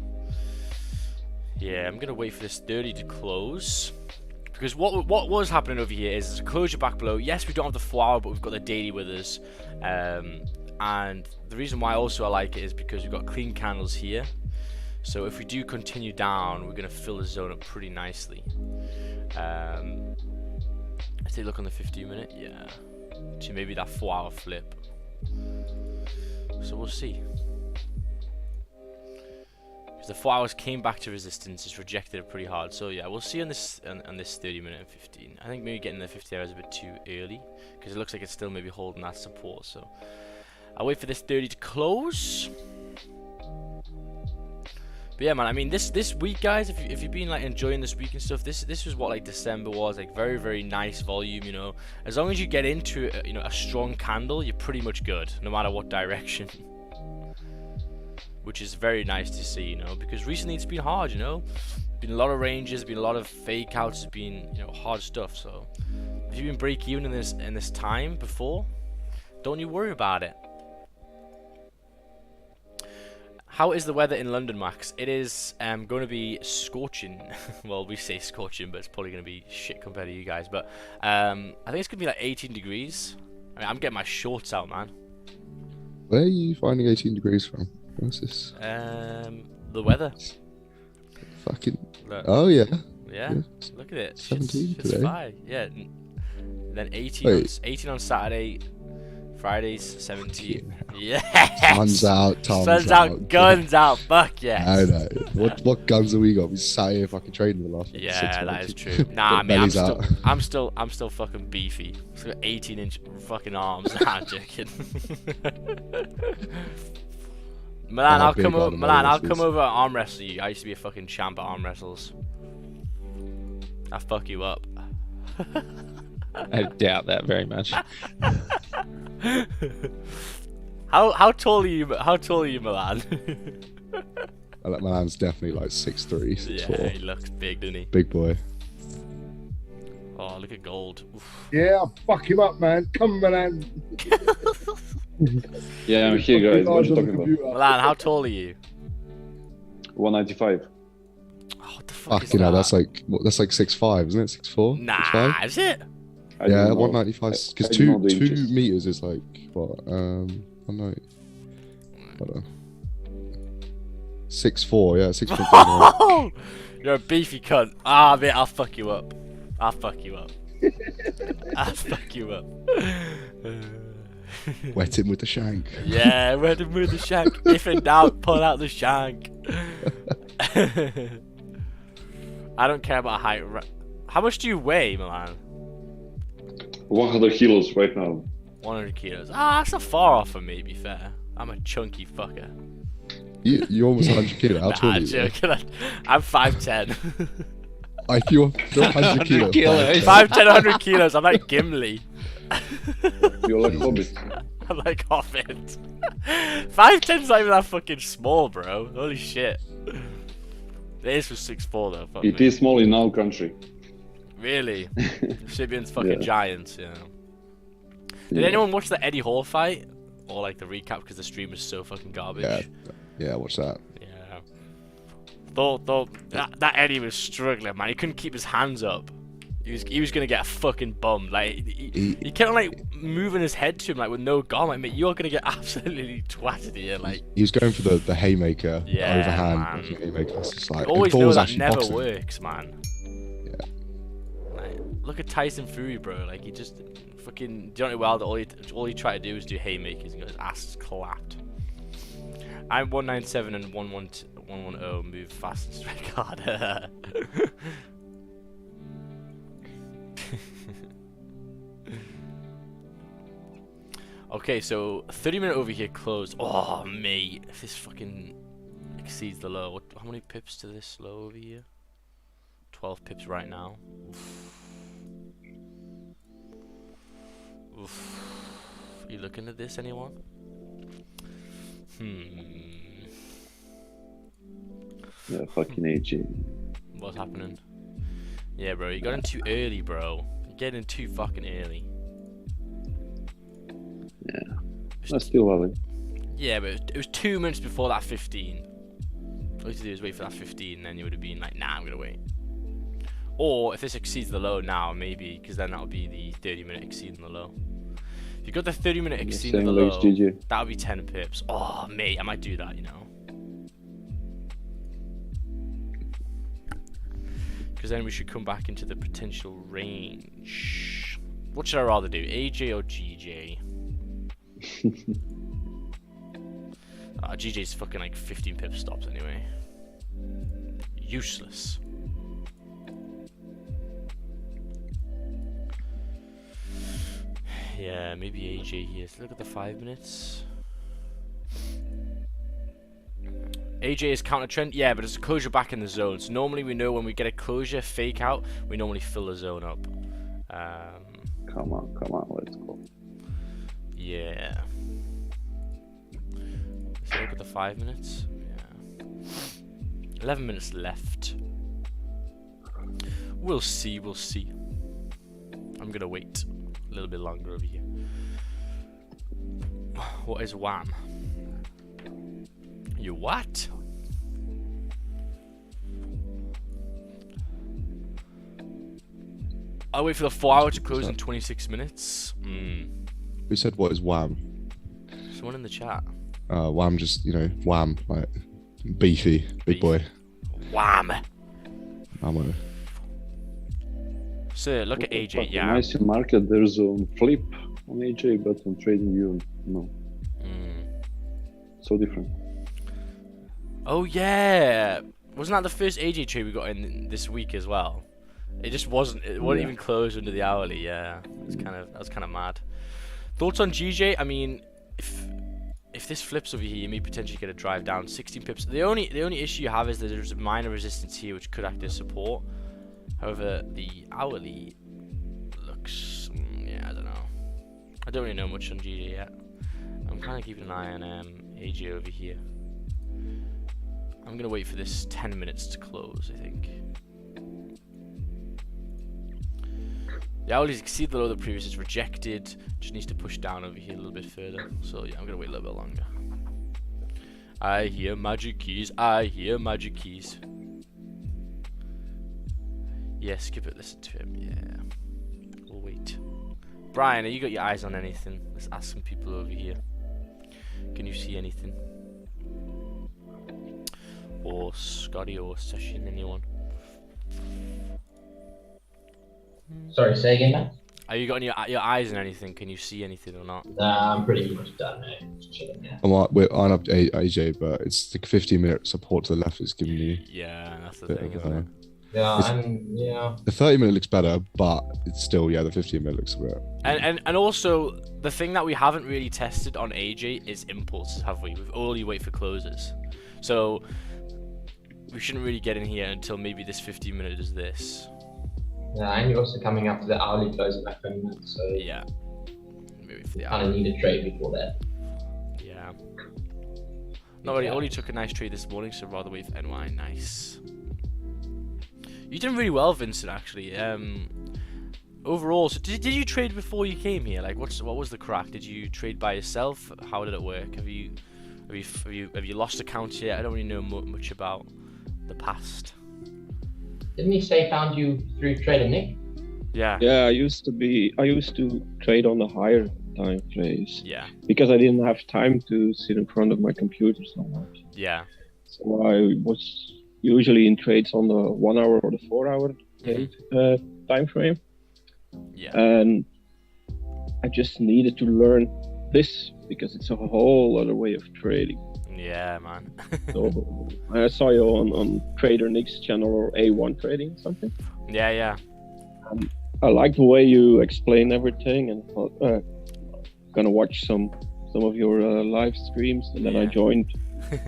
Yeah, I'm gonna wait for this 30 to close. Because what was happening over here is there's a closure back below. Yes, we don't have the 4 hour, but we've got the daily with us. And the reason why also I like it is because we've got clean candles here. So if we do continue down, we're gonna fill the zone up pretty nicely. Let's take a look on the 15-minute. Yeah, to maybe that 4 hour flip. So we'll see. Because the 4 hours came back to resistance, it's rejected it pretty hard. So yeah, we'll see on this 30-minute and 15. I think maybe getting the 50 hours a bit too early because it looks like it's still maybe holding that support. So I'll wait for this 30 to close. But yeah, man, I mean this week, guys, if you've been like enjoying this week and stuff, this was what like December was, like very nice volume, you know. As long as you get into you know, a strong candle, you're pretty much good, no matter what direction. Which is very nice to see, you know, because recently it's been hard, you know. Been a lot of ranges, been a lot of fake outs, it's been, you know, hard stuff. So if you've been break even in this time before, don't you worry about it. How is the weather in London, Max? It is going to be scorching. Well, we say scorching, but it's probably going to be shit compared to you guys. But I think it's going to be like 18 degrees. I mean, I'm getting my shorts out, man. Where are you finding 18 degrees from? What's this? The weather. Fucking. Look. Oh yeah. Yeah. Look at it. 17 it's today. fine. Yeah. Then 18 on Saturday. Fridays 17. Yeah. Sun's out. Tom's Sun's out. Guns out. Fuck yeah. I know. What guns have we got? We sat here fucking trading the last. Yeah, 6 that months. is true. Nah, I mean, I'm still fucking beefy. Still got 18-inch fucking arms. Nah, I'm joking. Milan, I'll come over and arm wrestle you. I used to be a fucking champ at arm wrestles. I fuck you up. I doubt that very much. How tall are you? How tall are you, Milan? Milan's definitely like 6'3", 6'4". Yeah, he looks big, doesn't he? Big boy. Oh, look at gold. Oof. Yeah, I'll fuck him up, man. Come, Milan. Yeah, I'm here, guys. What are you talking about? Milan, how tall are you? 195. Oh, what the fuck Fuck, is you know, that? that's like 6'5", isn't it? 6'4"? Nah, 6'5"? is it? I Yeah, don't know. 195. Because I don't know the 2 inches. meters is like what? 190. Hold on. 6'4", yeah, 6'4". You're a beefy cunt. Ah, mate, I'll fuck you up. I'll fuck you up. I'll fuck you up. Wet him with the shank. Yeah, wet him with the shank. If in doubt, pull out the shank. I don't care about height. How much do you weigh, Milan? 100 kilos right now. 100 kilos. Ah, that's not far off of me, to be fair. I'm a chunky fucker. You're almost 100 kilos. How tall Nah, are you? joking. I'm 5'10". If you're 100 kilos. kilos. 5'10", 100 kilos. I'm like Gimli. You're like Hobbit. I'm like Hobbit. 5'10's not even that fucking small, bro. Holy shit. It is for 6'4" though. Fuck It me. is small in our country. Really? Shibian's fucking Yeah. giants, yeah. Did Yeah. anyone watch the Eddie Hall fight? Or like the recap because the stream was so fucking garbage? Yeah, what's that? Yeah. Thought that Eddie was struggling, man. He couldn't keep his hands up. He was gonna get fucking bummed. Like he kept on like moving his head to him like with no guard. Like, mate, you're gonna get absolutely twatted here. Like He was going for the haymaker, the Yeah, overhand man. haymaker. It's just like, you always the ball know was that actually never boxing. works, man. Yeah. Like, look at Tyson Fury, bro. Like he just fucking Deontay Wilder. All he tried to do was do haymakers and got his ass clapped. I'm 197 and 110 move fast and strike hard. Okay, so 30-minute over here closed. Oh, mate, if this fucking exceeds the low, how many pips to this low over here? 12 pips right now. Oof. Oof. Are you looking at this, anyone? Yeah, fucking AG. What's happening? Yeah, bro, you got in too early, bro. You're getting in too fucking early. Yeah. That's still valid. Yeah, but it was 2 minutes before that 15. All you had to do is wait for that 15, and then you would have been like, nah, I'm gonna wait. Or if this exceeds the low now, maybe, because then that'll be the 30-minute exceeding the low. If you got the 30-minute exceeding the same like low, GG. that'll be 10 pips. Oh, mate, I might do that, you know. Because then we should come back into the potential range. What should I rather do, AJ or GJ? GJ's fucking like 15 pip stops anyway. Useless. Yeah, maybe AJ here. Let's look at the 5 minutes. AJ is counter trend, yeah, but it's a closure back in the zone. So normally we know when we get a closure fake out, we normally fill the zone up. Come on, let's go. Yeah. Let's look at the 5 minutes. Yeah. 11 minutes left. We'll see, we'll see. I'm gonna wait a little bit longer over here. What is wham? You what? I'll wait for the 4 hour to close in 26 minutes. Who said what is wham? Someone in the chat. Wham, just, wham, like beefy, big boy. Wham! Ammo. So look at AJ, But yeah. in IC market, there's a flip on AJ, but on trading view, no. So different. Oh yeah, wasn't that the first AJ trade we got in this week as well? It just wasn't. It wasn't even close under the hourly. Yeah, that was kind of mad. Thoughts on GJ? I mean, if this flips over here, you may potentially get a drive down 16 pips. The only issue you have is that there's a minor resistance here which could act as support. However, the hourly looks, yeah, I don't know. I don't really know much on GJ yet. I'm kind of keeping an eye on AJ over here. I'm gonna wait for this 10 minutes to close, I think. The hourly, you can see below the previous is rejected. Just needs to push down over here a little bit further. So yeah, I'm gonna wait a little bit longer. I hear magic keys. I hear magic keys. Yeah, skip it. Listen to him. Yeah, we'll wait. Brian, have you got your eyes on anything? Let's ask some people over here. Can you see anything? Or Scotty or Session, anyone? Sorry, say again, man. Have you got your eyes on anything? Can you see anything or not? Nah, I'm pretty much done, man. Just chilling now. We're on up to AJ, but it's like 15-minute support to the left is giving you. Yeah, that's the bit thing, of, isn't it? Yeah, The 30-minute looks better, but it's still, the 15-minute looks a bit. And also, the thing that we haven't really tested on AJ is impulses, have we? We've only wait for closes. So, we shouldn't really get in here until maybe this 15-minute is this. Yeah, and you're also coming up to the hourly close in like 20 minutes, so Yeah. Maybe for the kind hour. of need a trade before that. Yeah. No, he only took a nice trade this morning, so rather wait for NY. Nice. You did really well, Vincent, actually. Overall, so did you trade before you came here? Like, what was the crack? Did you trade by yourself? How did it work? Have you lost account yet? I don't really know much about the past. Didn't he say found you through Trader Nick? Yeah. Yeah, I used to trade on the higher time frames Yeah. because I didn't have time to sit in front of my computer so much. Yeah. So I was usually in trades on the 1 hour or the 4 hour time frame. Yeah. And I just needed to learn this because it's a whole other way of trading. Yeah, man. So I saw you on Trader Nick's channel or A1 Trading something. Yeah. I like the way you explain everything, and thought gonna watch some of your live streams, and then I joined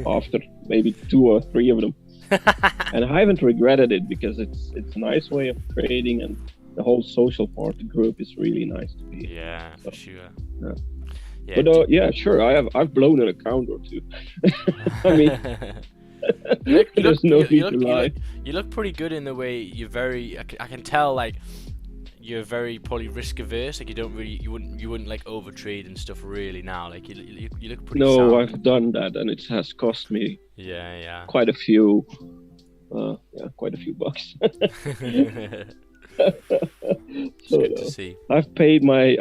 after maybe 2 or 3 of them, and I haven't regretted it because it's a nice way of trading, and the whole social part of the group is really nice to be. Yeah, for sure. Yeah. Yeah, But yeah, sure, I've blown an account or 2. I mean, there's no need to lie. You look pretty good in the way you're very. I can tell, like, you're very probably risk averse. Like, you wouldn't like overtrade and stuff really now. Like, you look pretty. No, sound. I've done that, and it has cost me Yeah. quite a few. Quite a few bucks. It's So, good to see. I've paid my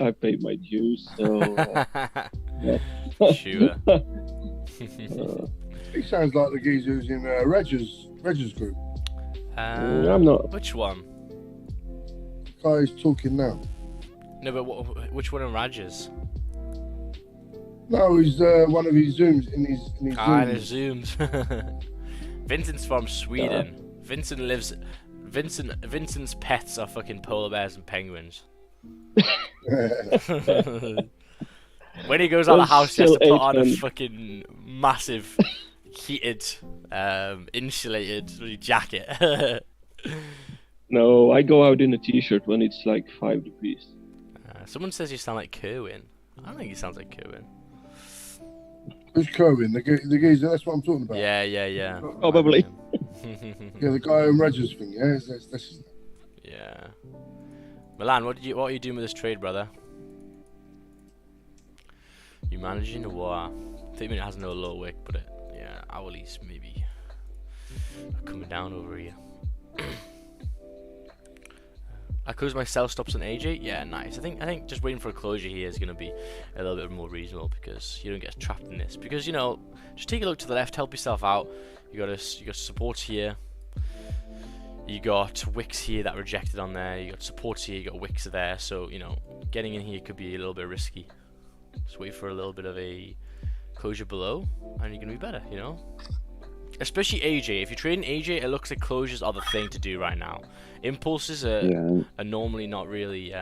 dues. So Sure. He sounds like the geezer who's in Reg's group. I'm not. Which one? The guy who's talking now. No, but which one in Raj's? No, he's one of his Zooms in his In Zooms. his Zooms. Vincent's from Sweden. Vincent's pets are fucking polar bears and penguins. When he goes out of the house, he has to put on a fucking massive, heated, insulated jacket. No, I go out in a t-shirt when it's like 5 degrees. Someone says you sound like Kerwin. I don't think he sounds like Kerwin. Who's Kerwin? The geezer, that's what I'm talking about. Yeah. Probably. Yeah, the guy in Reg's thing, yeah? That's his name. Yeah. Milan, what are you doing with this trade, brother? You managing or what? 30 minute has no low wick, but hourly's maybe coming down over here. I close my sell stops on AJ. Yeah, nice. I think just waiting for a closure here is gonna be a little bit more reasonable because you don't get trapped in this. Because just take a look to the left, help yourself out. You got supports here. You got wicks here that rejected on there. You got supports here. You got wicks there. So getting in here could be a little bit risky. Just wait for a little bit of a closure below, and you're gonna be better. Especially AJ. If you're trading AJ, it looks like closures are the thing to do right now. Impulses are normally not really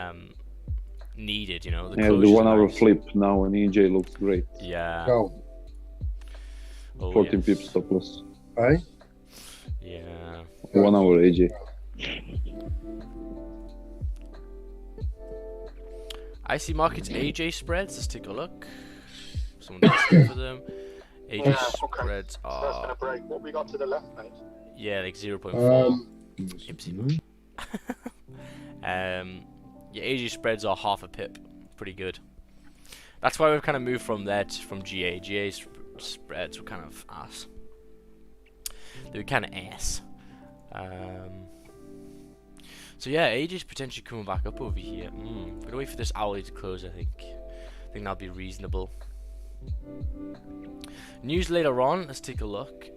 needed. The 1 hour flip now on EJ looks great. Yeah. Go. 14 pips stop loss. Hey? Yeah. 1 hour AJ. IC markets AJ spreads. Let's take a look. Someone asking for them. AJ spreads are. What we got to the left, mate? Yeah, like 0.4. Yeah, AJ spreads are half a pip. Pretty good. That's why we've kind of moved from there to from GA. GA spreads were kind of ass. They were kind of ass. So yeah, AJ's potentially coming back up over here. Gonna wait for this hourly to close. I think that'll be reasonable. News later on. Let's take a look.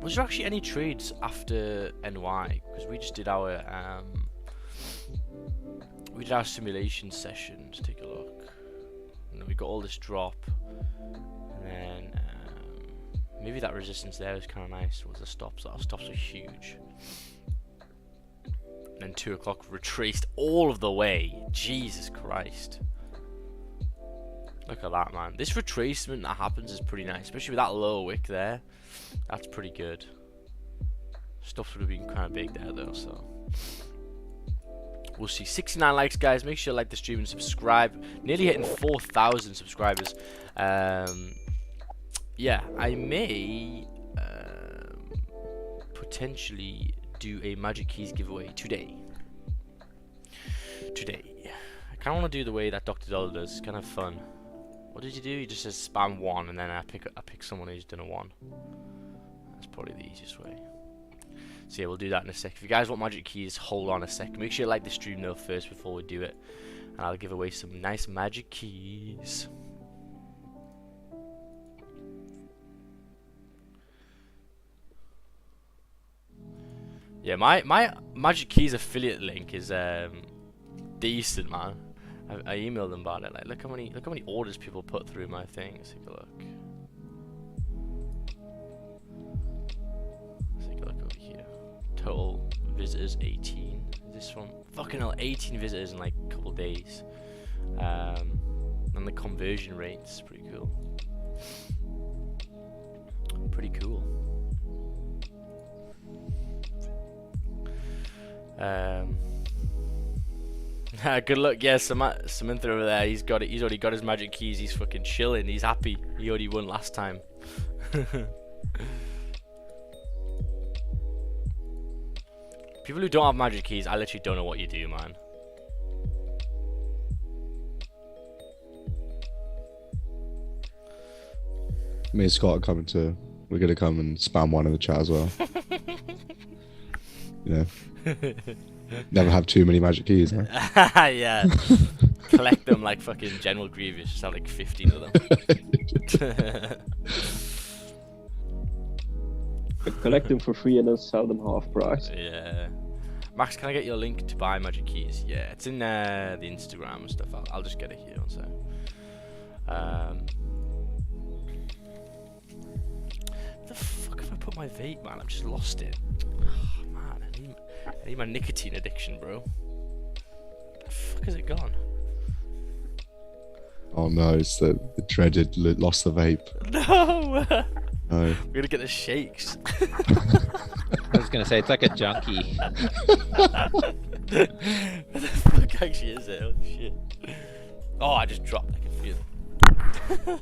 Was there actually any trades after NY? Because we just did our simulation session. Let's take a look. And then we got all this drop, and then maybe that resistance there is kind of nice. Was the stops? Our stops are huge. And then 2 o'clock retraced all of the way. Jesus Christ! Look at that, man. This retracement that happens is pretty nice, especially with that low wick there. That's pretty good. Stops would have been kind of big there though, so we'll see. 69 likes, guys. Make sure you like the stream and subscribe. Nearly hitting 4,000 subscribers. Yeah, I may potentially do a Magic Keys giveaway today. I kind of want to do the way that Dr. Dollar does. It's kind of fun. What did you do? He just says spam 1, and then I pick someone who's done a 1. That's probably the easiest way. So yeah, we'll do that in a sec. If you guys want Magic Keys, hold on a sec. Make sure you like the stream though first before we do it, and I'll give away some nice Magic Keys. Yeah, my Magic Keys affiliate link is decent, man. I emailed them about it. Like, look how many orders people put through my thing. Let's take a look. Let's take a look over here. Total visitors 18. Is this one? Fucking hell, 18 visitors in like a couple days. And the conversion rate's pretty cool. Pretty cool. Good luck, yeah, Samantha over there. He's got it. He's already got his Magic Keys. He's fucking chilling. He's happy. He already won last time. People who don't have Magic Keys, I literally don't know what you do, man. Me and Scott are coming to. We're gonna come and spam 1 in the chat as well. You know. Never have too many Magic Keys, huh? Yeah. Collect them like fucking General Grievous. Just have like 15 of them. Collect them for free and then sell them half price. Yeah. Max, can I get your link to buy Magic Keys? Yeah, it's in the Instagram and stuff. I'll just get it here. So. Where the fuck have I put my vape, man? I've just lost it. Oh, man, I need my nicotine addiction, bro. Where the fuck has it gone? Oh no, it's the dreaded lost the vape. No! No. We're gonna get the shakes. I was gonna say it's like a junkie. Where the fuck actually is it? Holy shit. Oh, I just dropped. I can feel it.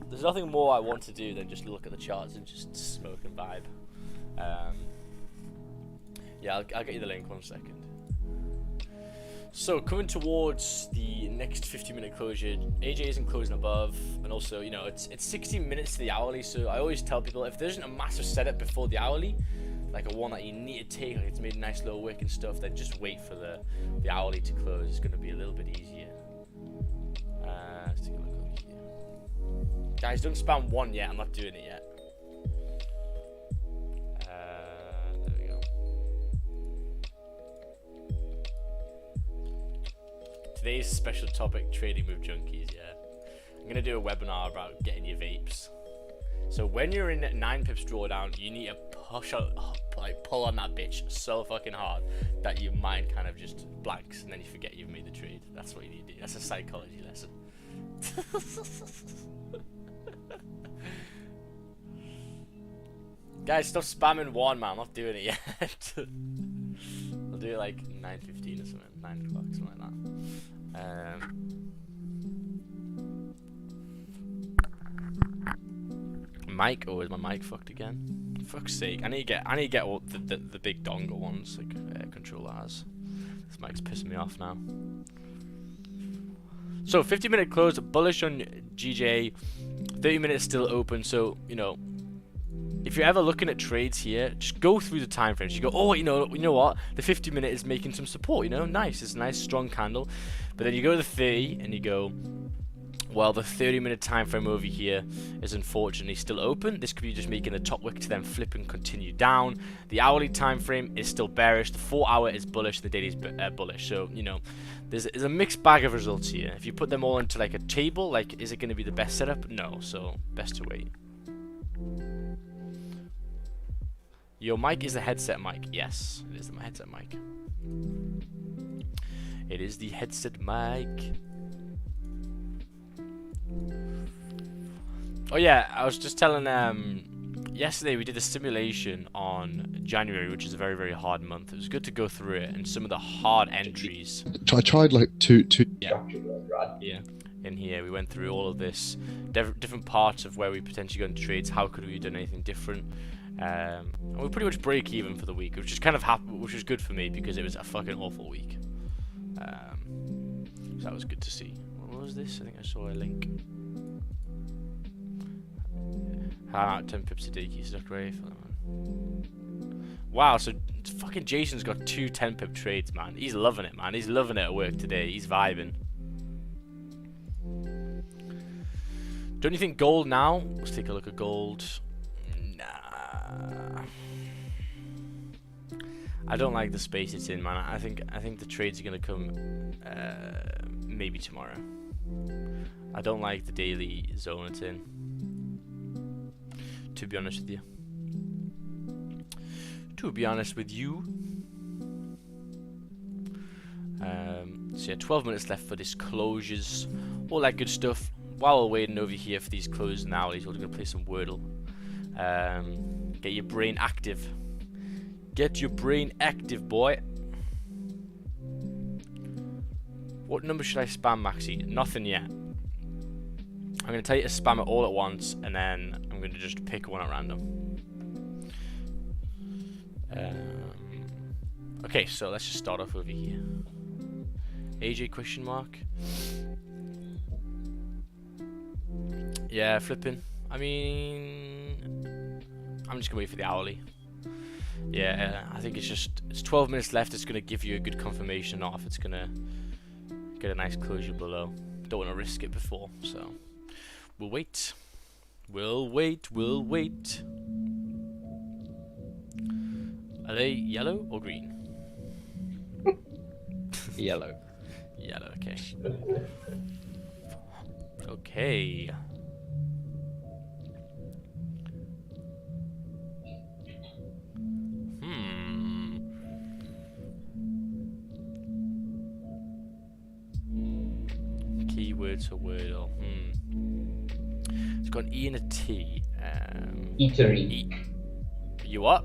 There's nothing more I want to do than just look at the charts and just smoke and vibe. Yeah, I'll get you the link 1 second. So coming towards the next 50-minute closure, AJ isn't closing above, and also, you know, it's 60 minutes to the hourly. So I always tell people, if there isn't a massive setup before the hourly, like a one that you need to take, like it's made a nice little wick and stuff, then just wait for the hourly to close. It's going to be a little bit easier. Let's take a look over here. Guys, don't spam 1 yet. I'm not doing it yet. There we go. Today's special topic, trading with junkies. Yeah, I'm gonna do a webinar about getting your vapes. So when you're in 9 pips drawdown, you need to pull on that bitch so fucking hard that your mind kind of just blanks and then you forget you've made the trade. That's what you need to do. That's a psychology lesson. Guys, stop spamming 1, man. I'm not doing it yet. I'm do it like 9:15 or something, 9 o'clock, something like that. Mic, oh, is my mic fucked again? Fuck's sake! I need to get all the big dongle ones like controller has. This mic's pissing me off now. So 50-minute close, bullish on GJ, 30 minutes still open. So you know, if you're ever looking at trades here, just go through the time frames. You go, oh, you know what? The 50-minute is making some support. You know, nice. It's a nice strong candle. But then you go to the 30 and you go, well, the 30-minute time frame over here is unfortunately still open. This could be just making a top wick to then flip and continue down. The hourly time frame is still bearish. The 4-hour is bullish. The daily is bullish. So you know, there's a mixed bag of results here. If you put them all into like a table, like, is it going to be the best setup? No. So best to wait. Your mic is the headset mic. Yes, it is the headset mic. It is the headset mic. Oh yeah, I was just telling yesterday we did a simulation on January, which is a very, very hard month. It was good to go through it and some of the hard entries. I tried like two. Yeah. In here, we went through all of this, different parts of where we potentially got into trades. How could we have done anything different? And we pretty much break even for the week, which is kind of which was good for me because it was a fucking awful week. So that was good to see. What was this? I think I saw a link. How out 10 pips a day, keys not ready for that one. Wow, so fucking Jason's got 2 10-pip trades, man. He's loving it, man. He's loving it at work today. He's vibing. Don't you think gold now? Let's take a look at gold. Nah. I don't like the space it's in, man. I think the trades are gonna come maybe tomorrow. I don't like the daily zone it's in, to be honest with you. To be honest with you. So yeah, 12 minutes left for disclosures, all that good stuff. While we're waiting over here for these closes and hourlies, we're gonna play some Wordle. Get your brain active. Get your brain active, boy. What number should I spam, Maxi? Nothing yet. I'm going to tell you to spam it all at once, and then I'm going to just pick one at random. Okay, so let's just start off over here. AJ question mark. Yeah, flipping. I mean, I'm just going to wait for the hourly. Yeah, I think it's 12 minutes left. It's going to give you a good confirmation off. It's going to get a nice closure below. Don't want to risk it before, so we'll wait. We'll wait. Are they yellow or green? Yellow. Yellow, okay. Okay. Keywords for Wordle. It's got an E and a T. Eatery. You what?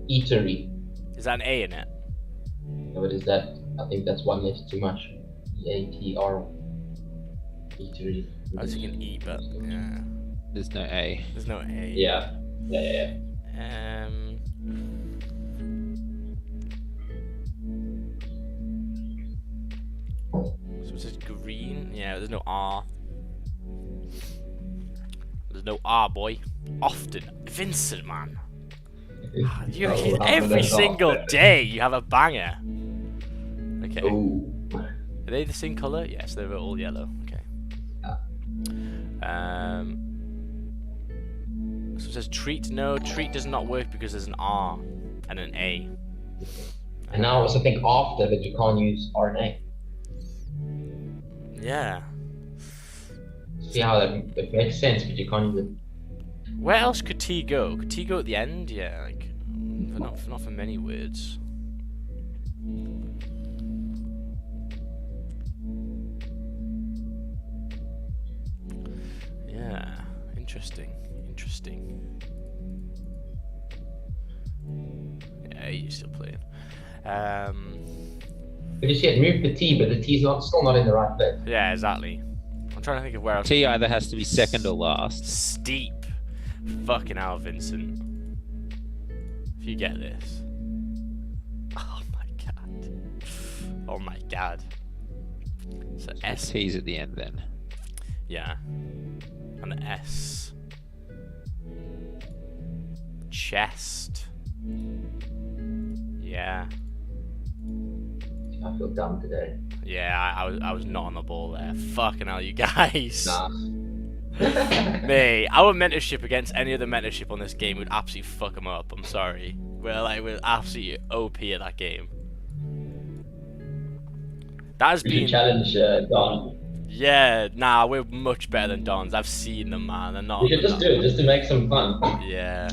Eatery. Is that an A in it? What is that? I think that's one letter too much. E-A-T-R. Eatery. I was thinking E, but yeah. There's no A. There's no A. Yeah. So it says green. Yeah, there's no R. There's no R, boy. Often. Vincent, man. Every single day you have a banger. Okay. Ooh. Are they the same color? Yes, they're all yellow. Okay. So it says treat. No, treat does not work because there's an R and an A. And now I also think after that you can't use R and A. Yeah. See how that makes sense, but you can't use it. Where else could T go? Could T go at the end? Yeah, like, but not for many words. Yeah, interesting. Yeah, you're still playing. But you see it, move the T, but the T's still not in the right place. Yeah, exactly. I'm trying to think of where else. T either has to be second or last. Steep. Fucking hell, Vincent. If you get this. Oh my god. Oh my god. So S. T's at the end then. Yeah. And the S. Chest. Yeah. I feel dumb today. Yeah, I was not on the ball there. Fucking hell, you guys. Nah. Mate, our mentorship against any other mentorship on this game would absolutely fuck them up. I'm sorry. We're absolutely OP at that game. That has We been. should challenge Don. Yeah, nah, we're much better than Dons. I've seen them, man. They're not. We should just do it, just to make some fun. Yeah.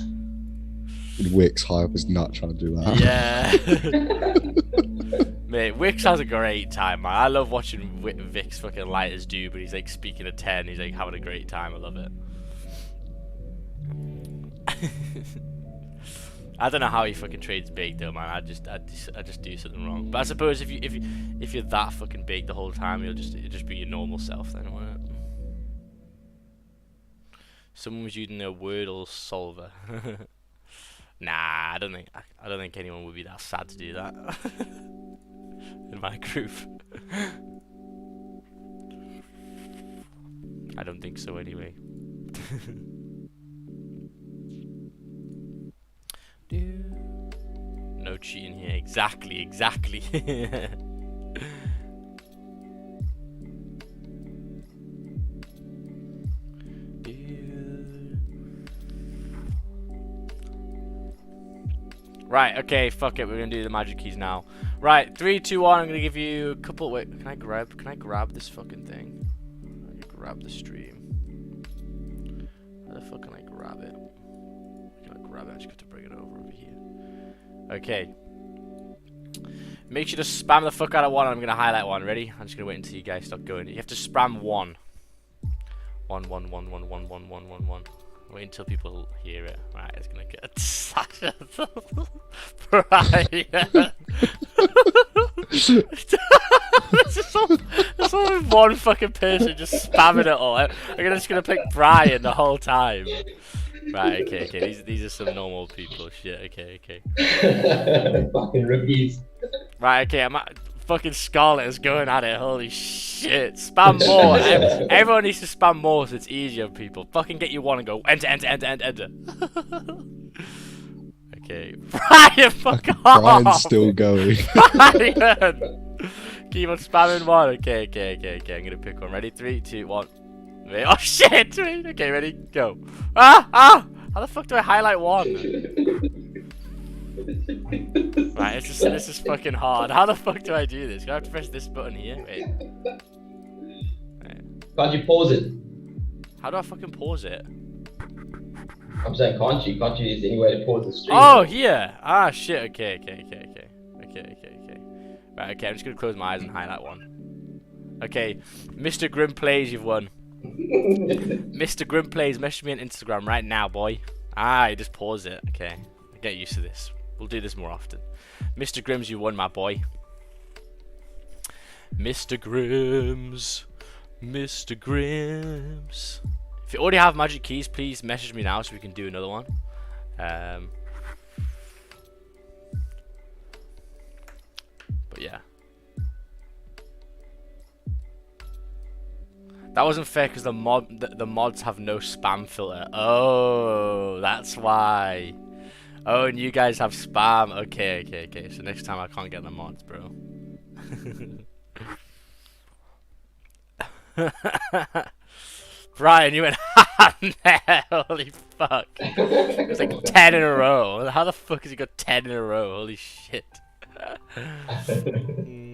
Wix high up his nut trying to do that. Yeah. Mate, Wix has a great time, man. I love watching Vic's fucking lighters do, but he's like speaking to 10. He's like having a great time. I love it. I don't know how he fucking trades big though, man. I just do something wrong. But I suppose if you're that fucking big the whole time, it'll just be your normal self then, won't it? Someone was using a Wordle solver. Nah, I don't think anyone would be that sad to do that in my group. I don't think so anyway. No cheating here. Exactly. Right, okay, fuck it, we're gonna do the magic keys now. Right, 3, 2, 1, I'm gonna give you a couple. Wait, can I grab this fucking thing? I can grab the stream. How the fuck can I grab it? Can I grab it? I just got to bring it over here. Okay. Make sure to spam the fuck out of 1. I'm gonna highlight 1. Ready? I'm just gonna wait until you guys stop going. You have to spam 1. 1, 1, 1, 1, 1, 1, 1, 1, 1. Wait until people hear it. Right, it's gonna get Brian. There's only one fucking person just spamming it all. I'm just gonna pick Brian the whole time. Right, okay. These are some normal people. Shit, okay. Fucking rookies. Right, okay, fucking Scarlet is going at it. Holy shit. Spam more. Everyone needs to spam more so it's easier, people. Fucking get you 1 and go enter. Okay. Brian, fuck off! Brian's still going. Brian! Keep on spamming 1. Okay. I'm gonna pick 1. Ready? 3, 2, 1. Wait, oh shit! Okay, ready? Go. Ah! How the fuck do I highlight 1? Right, this is fucking hard. How the fuck do I do this? Do I have to press this button here? Wait. Right. Can't you pause it? How do I fucking pause it? I'm saying, can't you? Can't you use any way to pause the stream? Oh, here! Ah, shit. Okay. Right, okay, I'm just gonna close my eyes and highlight 1. Okay, Mr. Grim Plays, you've won. Mr. Grim Plays, message me on Instagram right now, boy. You just pause it. Okay, get used to this. We'll do this more often. Mr. Grims, you won, my boy. Mr. Grims. If you already have magic keys, please message me now so we can do another one. But yeah. That wasn't fair because the mods have no spam filter. Oh, that's why. Oh, and you guys have spam. Okay. So next time I can't get the mods, bro. Brian, you went there. Holy fuck. It was like 10 in a row. How the fuck has he got 10 in a row? Holy shit.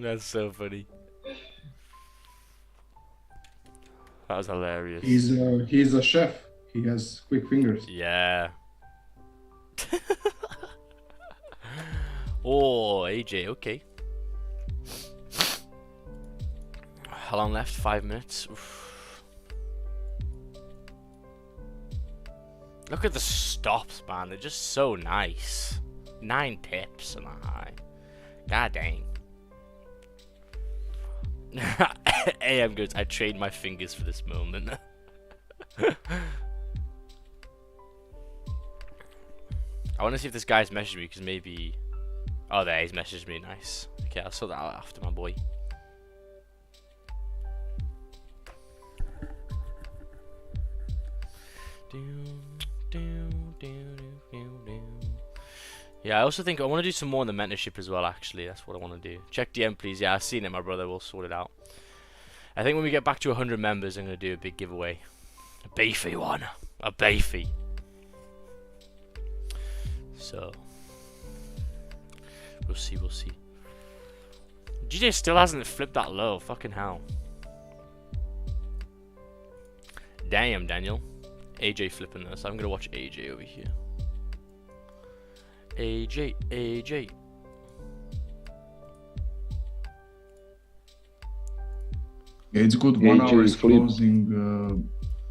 That's so funny. That was hilarious. He's a chef. He has quick fingers. Yeah. Oh, AJ, okay. How long left? 5 minutes. Oof. Look at the stops, man. They're just so nice. 9 pips on that high. God dang. AM goes, I trained my fingers for this moment. I want to see if this guy's messaged me, because maybe... Oh, there, he's messaged me. Nice. Okay, I'll sort that out after, my boy. Yeah, I also think I want to do some more in the mentorship as well, actually. That's what I want to do. Check DM, please. Yeah, I've seen it, my brother. We'll sort it out. I think when we get back to 100 members, I'm going to do a big giveaway. A beefy one. A beefy. So, we'll see, we'll see. GJ still hasn't flipped that low. Fucking hell. Damn, Daniel. AJ flipping this. I'm going to watch AJ over here. AJ. Yeah, it's good. 1 hour is flip. closing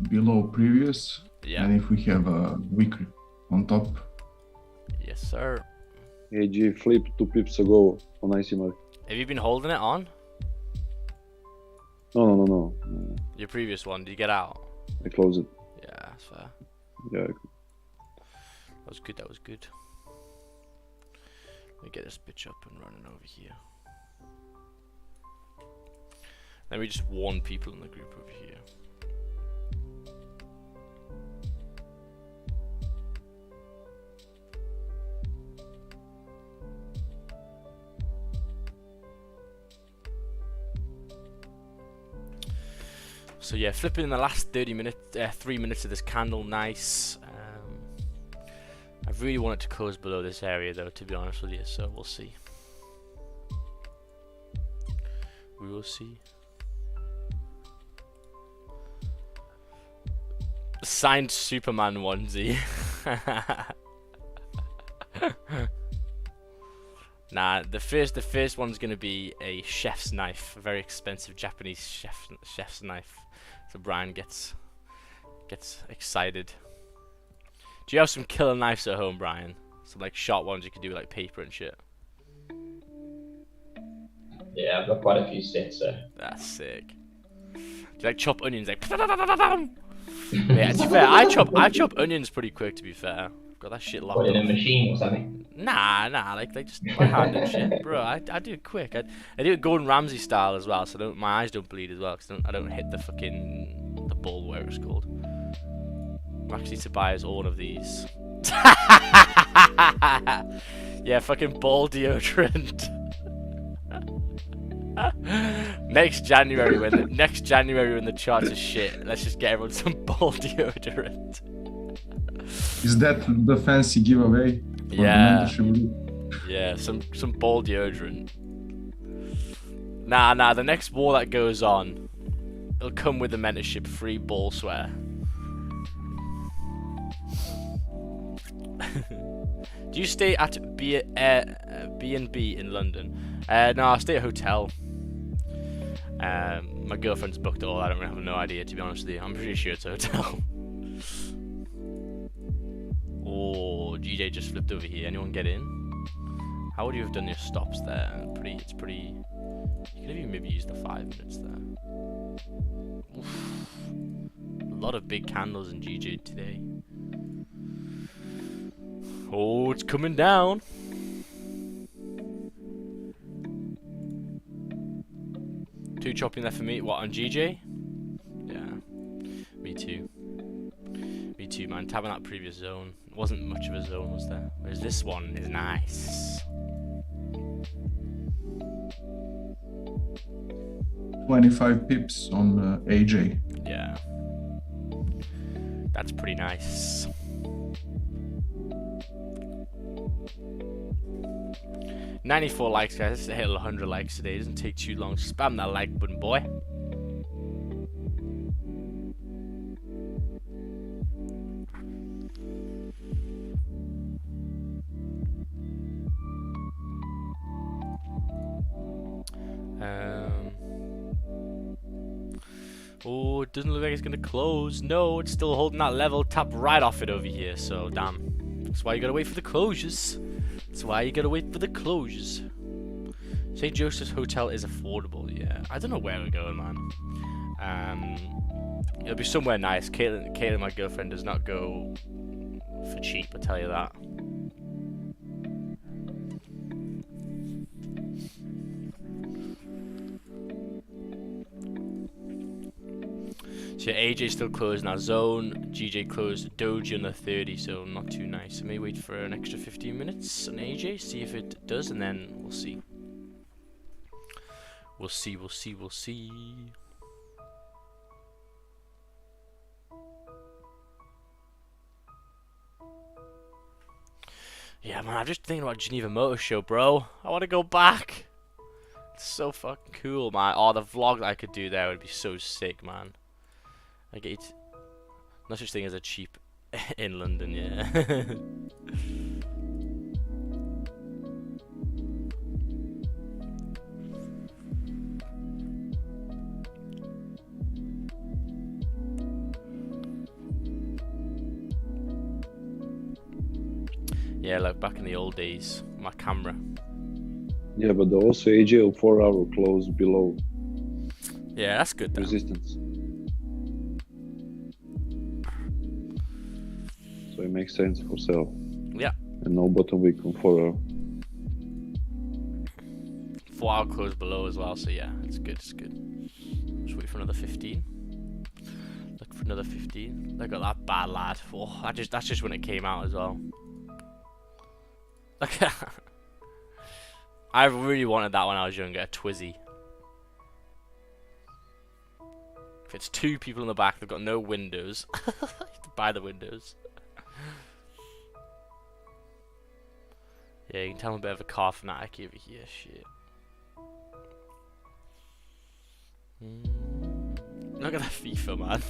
below previous. Yeah. And if we have a week on top. Yes, sir. AG flipped 2 pips ago on IC mark. Have you been holding it on? No. Your previous one, did you get out? I closed it. Yeah, that's fair. Yeah. That was good, that was good. Let me get this bitch up and running over here. Let me just warn people in the group over here. So yeah, flipping in the last 3 minutes of this candle, nice. I really want it to close below this area though, to be honest with you, so we'll see. We will see. Signed Superman onesie. Nah, the first one's gonna be a chef's knife, a very expensive Japanese chef's knife. So Brian gets excited. Do you have some killer knives at home, Brian? Some like sharp ones you can do with like paper and shit. Yeah, I've got quite a few sets, so. That's sick. Do you like chop onions like? Yeah, to be fair, I chop onions pretty quick. To be fair, got that shit locked What, in up. a machine or something? Nah, like just by hand and shit, bro. I do it quick. I do it Gordon Ramsay style as well, so my eyes don't bleed as well, cause I don't hit the fucking ball, whatever it's called. Actually, Tobias, all one of these. Yeah, fucking ball deodorant. Next January when the charts are shit, let's just get everyone some ball deodorant. Is that the fancy giveaway? For Yeah. the membership? Yeah, some ball deodorant. Nah, the next war that goes on, it'll come with the mentorship, free ball swear. Do you stay at B&B in London? No, I stay at a hotel. My girlfriend's booked it all. I don't really have no idea, to be honest with you. I'm pretty sure it's a hotel. Oh, GJ just flipped over here. Anyone get in? How would you have done your stops there? It's pretty. You could have even maybe used the 5 minutes there. Oof. A lot of big candles in GJ today. Oh, it's coming down. Two chopping there for me. What, on GJ? Yeah. Me too. Me too, man. Tapping that previous zone. Wasn't much of a zone, was there? Whereas this one is nice. 25 pips on AJ. Yeah. That's pretty nice. $94 likes, guys. Let's hit 100 likes today. It doesn't take too long. Spam that like button, boy. Oh, it doesn't look like it's gonna close. No, it's still holding that level. Tap right off it over here. So damn. That's why you gotta wait for the closures. That's why you gotta wait for the closures. St. Joseph's Hotel is affordable, yeah. I don't know where we're going, man. It'll be somewhere nice. Caitlin, my girlfriend, does not go for cheap, I tell you that. So yeah, AJ still closed in our zone. GJ closed Doji on the 30, so not too nice. I may wait for an extra 15 minutes on AJ, see if it does, and then we'll see. We'll see. Yeah, man, I'm just thinking about Geneva Motor Show, bro. I want to go back. It's so fucking cool, man. Oh, the vlog that I could do there would be so sick, man. I get no such thing as a cheap in London, yeah. Yeah, like back in the old days, my camera. Yeah, but also AJ 4 hour close below Yeah, that's good then. resistance. So it makes sense for sell. Yeah. And no bottom wick on 4 hour. 4 hour close below as well, so yeah, it's good, Just wait for another 15. Look for another 15. Look at that bad lad. Oh, that's just when it came out as well. Look at that. I really wanted that when I was younger, a Twizzy. If it's 2 people in the back, they've got no windows. You have to buy the windows. Yeah, you can tell I'm a bit of a car fanatic over here, shit. Look at that FIFA, man.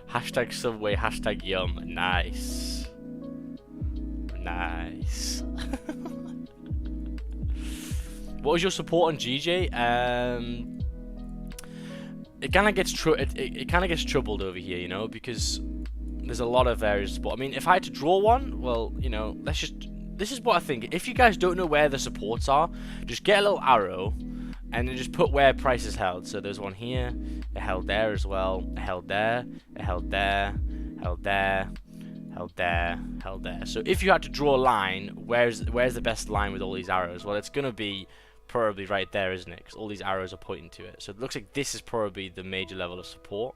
Hashtag Subway, hashtag Yum. Nice. Nice. What was your support on GJ? It kind of gets troubled over here, you know, because there's a lot of areas to support. I mean, if I had to draw one, well, you know, this is what I think. If you guys don't know where the supports are, just get a little arrow and then just put where price is held. So there's one here, it held there as well, it held there, it held there, held there, held there, held there. So if you had to draw a line, where's the best line with all these arrows? Well, it's gonna be probably right there, isn't it? Because all these arrows are pointing to it. So it looks like this is probably the major level of support.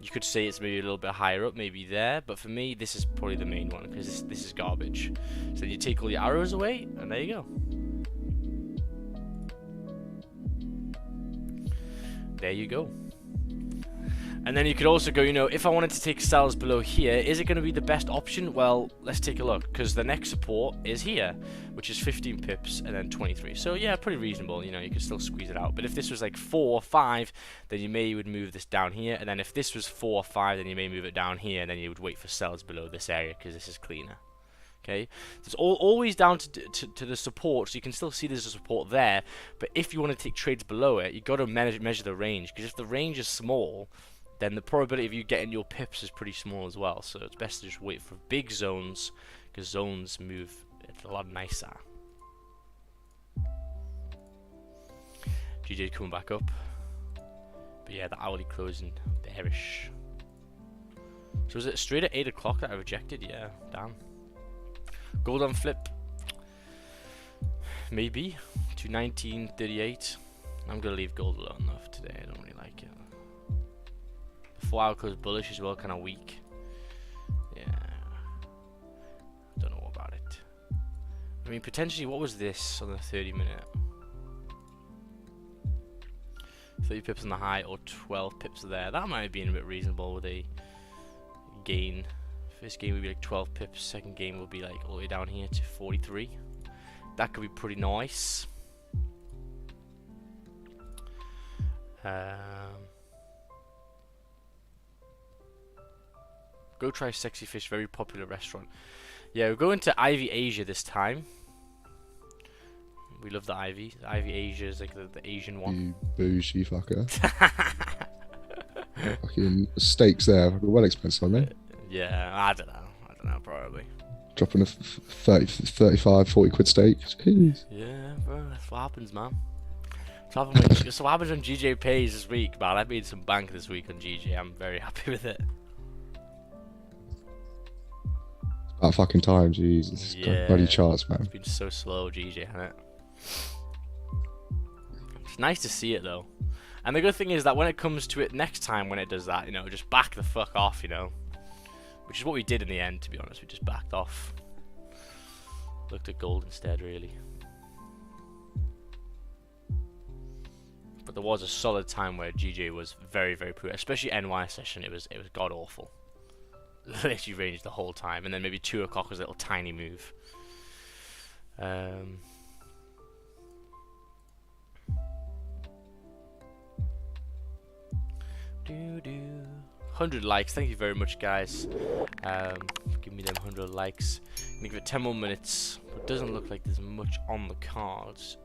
You could say it's maybe a little bit higher up, maybe there, but for me, this is probably the main one because this is garbage. So you take all the arrows away, and there you go. There you go. And then you could also go, you know, if I wanted to take sells below here, is it going to be the best option? Well, let's take a look, because the next support is here, which is 15 pips and then 23. So yeah, pretty reasonable, you know, you can still squeeze it out. But if this was like 4 or 5, then you would move this down here. And then if this was 4 or 5, then you may move it down here, and then you would wait for sells below this area, because this is cleaner. Okay, so it's always down to the support, so you can still see there's a support there. But if you want to take trades below it, you've got to measure the range, because if the range is small, then the probability of you getting your pips is pretty small as well. So it's best to just wait for big zones, because zones move a lot nicer. GJ coming back up. But yeah, the hourly closing, bearish. So was it straight at 8 o'clock that I rejected? Yeah, damn. Gold on flip. Maybe. To 1938. I'm going to leave gold alone though today. I don't really like it. 4 hour close bullish as well, kind of weak. Yeah. Don't know about it. I mean, potentially, what was this on the 30 minute? 30 pips on the high or 12 pips there. That might have been a bit reasonable with a gain. First game would be like 12 pips. Second game will be like all the way down here to 43. That could be pretty nice. Go try Sexy Fish, very popular restaurant. Yeah, we're going to Ivy Asia this time. We love the Ivy. The Ivy Asia is like the Asian one. You bougie fucker. Fucking steaks there. Well expensive, aren't they? Yeah, I don't know, probably. Dropping a 30, 35, 40 quid stake. Jeez. Yeah, bro, that's what happens, man. That's what happens when GJ pays this week, man. I made some bank this week on GJ. I'm very happy with it. About fucking time, jeez. It's Yeah. bloody charts, man. It's been so slow, GJ, hasn't it? It's nice to see it, though. And the good thing is that when it comes to it next time when it does that, you know, just back the fuck off, you know. Which is what we did in the end, to be honest. We just backed off. Looked at gold instead, really. But there was a solid time where GJ was very, very poor. Especially NY session, it was god awful. Literally ranged the whole time. And then maybe 2 o'clock was a little tiny move. Do 100 likes, thank you very much, guys. Give me them 100 likes. I'm gonna give it 10 more minutes. But it doesn't look like there's much on the cards.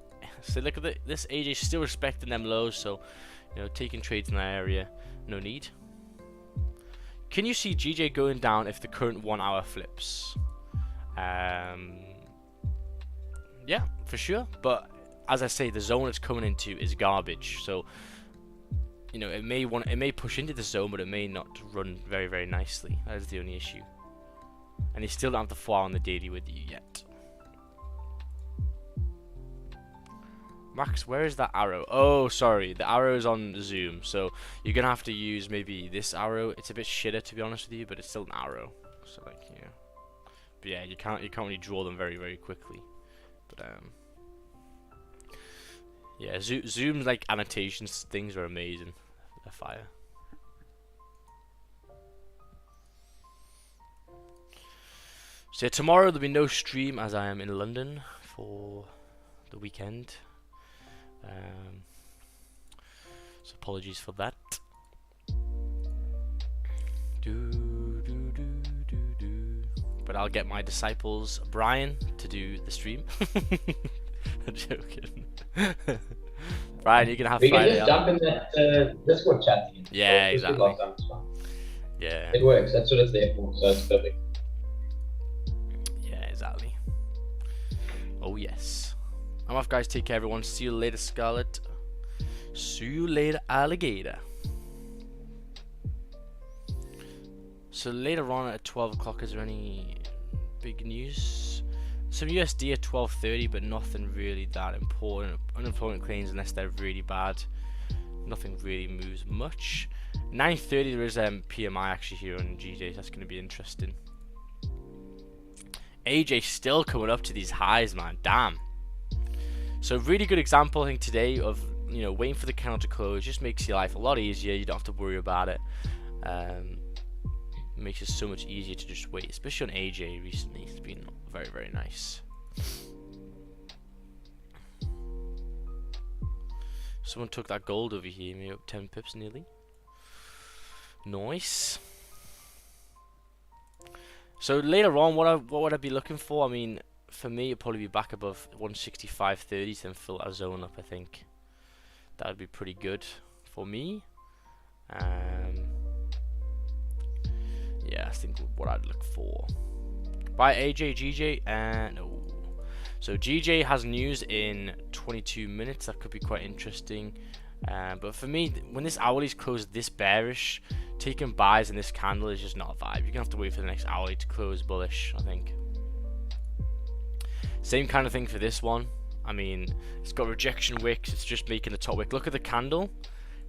So look at this AJ still respecting them lows, so you know, taking trades in that area, no need. Can you see GJ going down if the current 1 hour flips? Yeah, for sure. But as I say, the zone it's coming into is garbage. So you know, it may push into the zone, but it may not run very, very nicely. That is the only issue. And you still don't have the 4 on the daily with you yet. Max, where is that arrow? Oh, sorry, the arrow is on Zoom, so you're gonna have to use maybe this arrow. It's a bit shitter, to be honest with you, but it's still an arrow. So like, yeah. But yeah, you can't really draw them very, very quickly. But yeah, Zoom's like annotations things are amazing. They're fire. So yeah, tomorrow there'll be no stream as I am in London for the weekend. So apologies for that. But I'll get my disciples Brian to do the stream. I'm joking. Brian, you can have we Friday. We can just jump in that Discord chat again. Yeah, so exactly. Yeah. It works. That's what it's there for. So it's perfect. Yeah, exactly. Oh yes. I'm off, guys. Take care, everyone. See you later, Scarlet. See you later, Alligator. So later on at 12 o'clock, is there any big news? Some USD at 12:30, but nothing really that important. Unemployment claims, unless they're really bad, nothing really moves much. 9:30 there is PMI actually here on GJ. That's going to be interesting. AJ still coming up to these highs, man. Damn. So really good example, I think, today of, you know, waiting for the candle to close. Just makes your life a lot easier. You don't have to worry about it. Makes it so much easier to just wait, especially on AJ recently. It's been very, very nice. Someone took that gold over here, maybe up 10 pips nearly. Nice. So later on, what would I be looking for? I mean, for me, it'd probably be back above 165.30 and fill that zone up. I think that would be pretty good for me. Yeah, I think what I'd look for. By AJ, GJ, no. So GJ has news in 22 minutes. That could be quite interesting. But for me, when this hourly's closed this bearish, taking buys in this candle is just not a vibe. You're gonna have to wait for the next hourly to close bullish, I think. Same kind of thing for this one. I mean, it's got rejection wicks. It's just making the top wick. Look at the candle.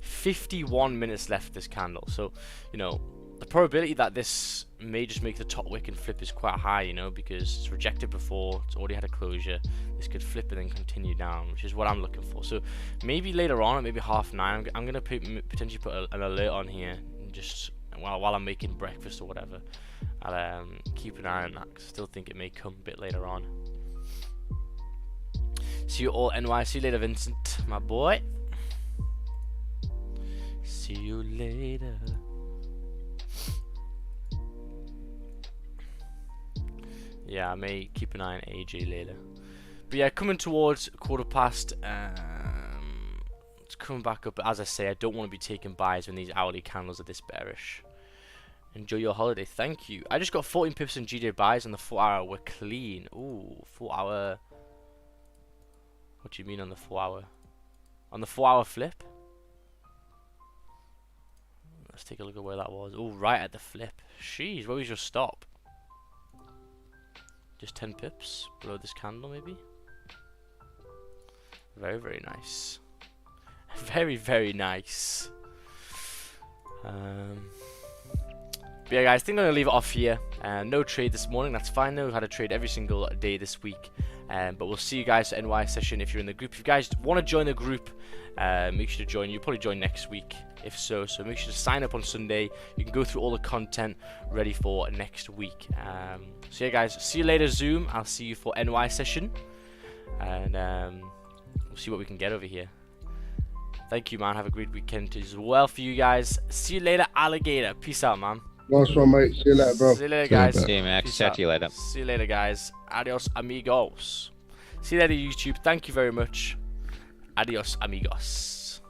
51 minutes left this candle. So, you know, the probability that this may just make the top wick and flip is quite high, you know, because it's rejected before, it's already had a closure. This could flip and then continue down, which is what I'm looking for. So maybe later on, at maybe 9:30, I'm gonna potentially put an alert on here, and just while I'm making breakfast or whatever. I'll keep an eye on that, because I still think it may come a bit later on. See you all, NY. See you later, Vincent, my boy. See you later. Yeah, I may keep an eye on AJ later. But yeah, coming towards past. It's coming back up. But as I say, I don't want to be taking buys when these hourly candles are this bearish. Enjoy your holiday. Thank you. I just got 14 pips in GJ buys on the 4 hour. We're clean. Ooh, 4 hour. What do you mean on the 4 hour? On the 4 hour flip? Let's take a look at where that was. Ooh, right at the flip. Jeez, where was your stop? Just 10 pips below this candle, maybe? Very, very nice. Very, very nice. But yeah, guys, I think I'm going to leave it off here. No trade this morning, that's fine though. We've had a trade every single day this week. But we'll see you guys at NY session if you're in the group. If you guys want to join the group, make sure to join. You'll probably join next week, if so. So make sure to sign up on Sunday. You can go through all the content ready for next week. So yeah, guys, see you later, Zoom. I'll see you for NY session. And we'll see what we can get over here. Thank you, man. Have a great weekend as well for you guys. See you later, alligator. Peace out, man. Nice one, mate. See you later, bro. See you later, guys. See you, Max. Chat to you later. See you later, guys. Adios, amigos. See you later, YouTube. Thank you very much. Adios, amigos.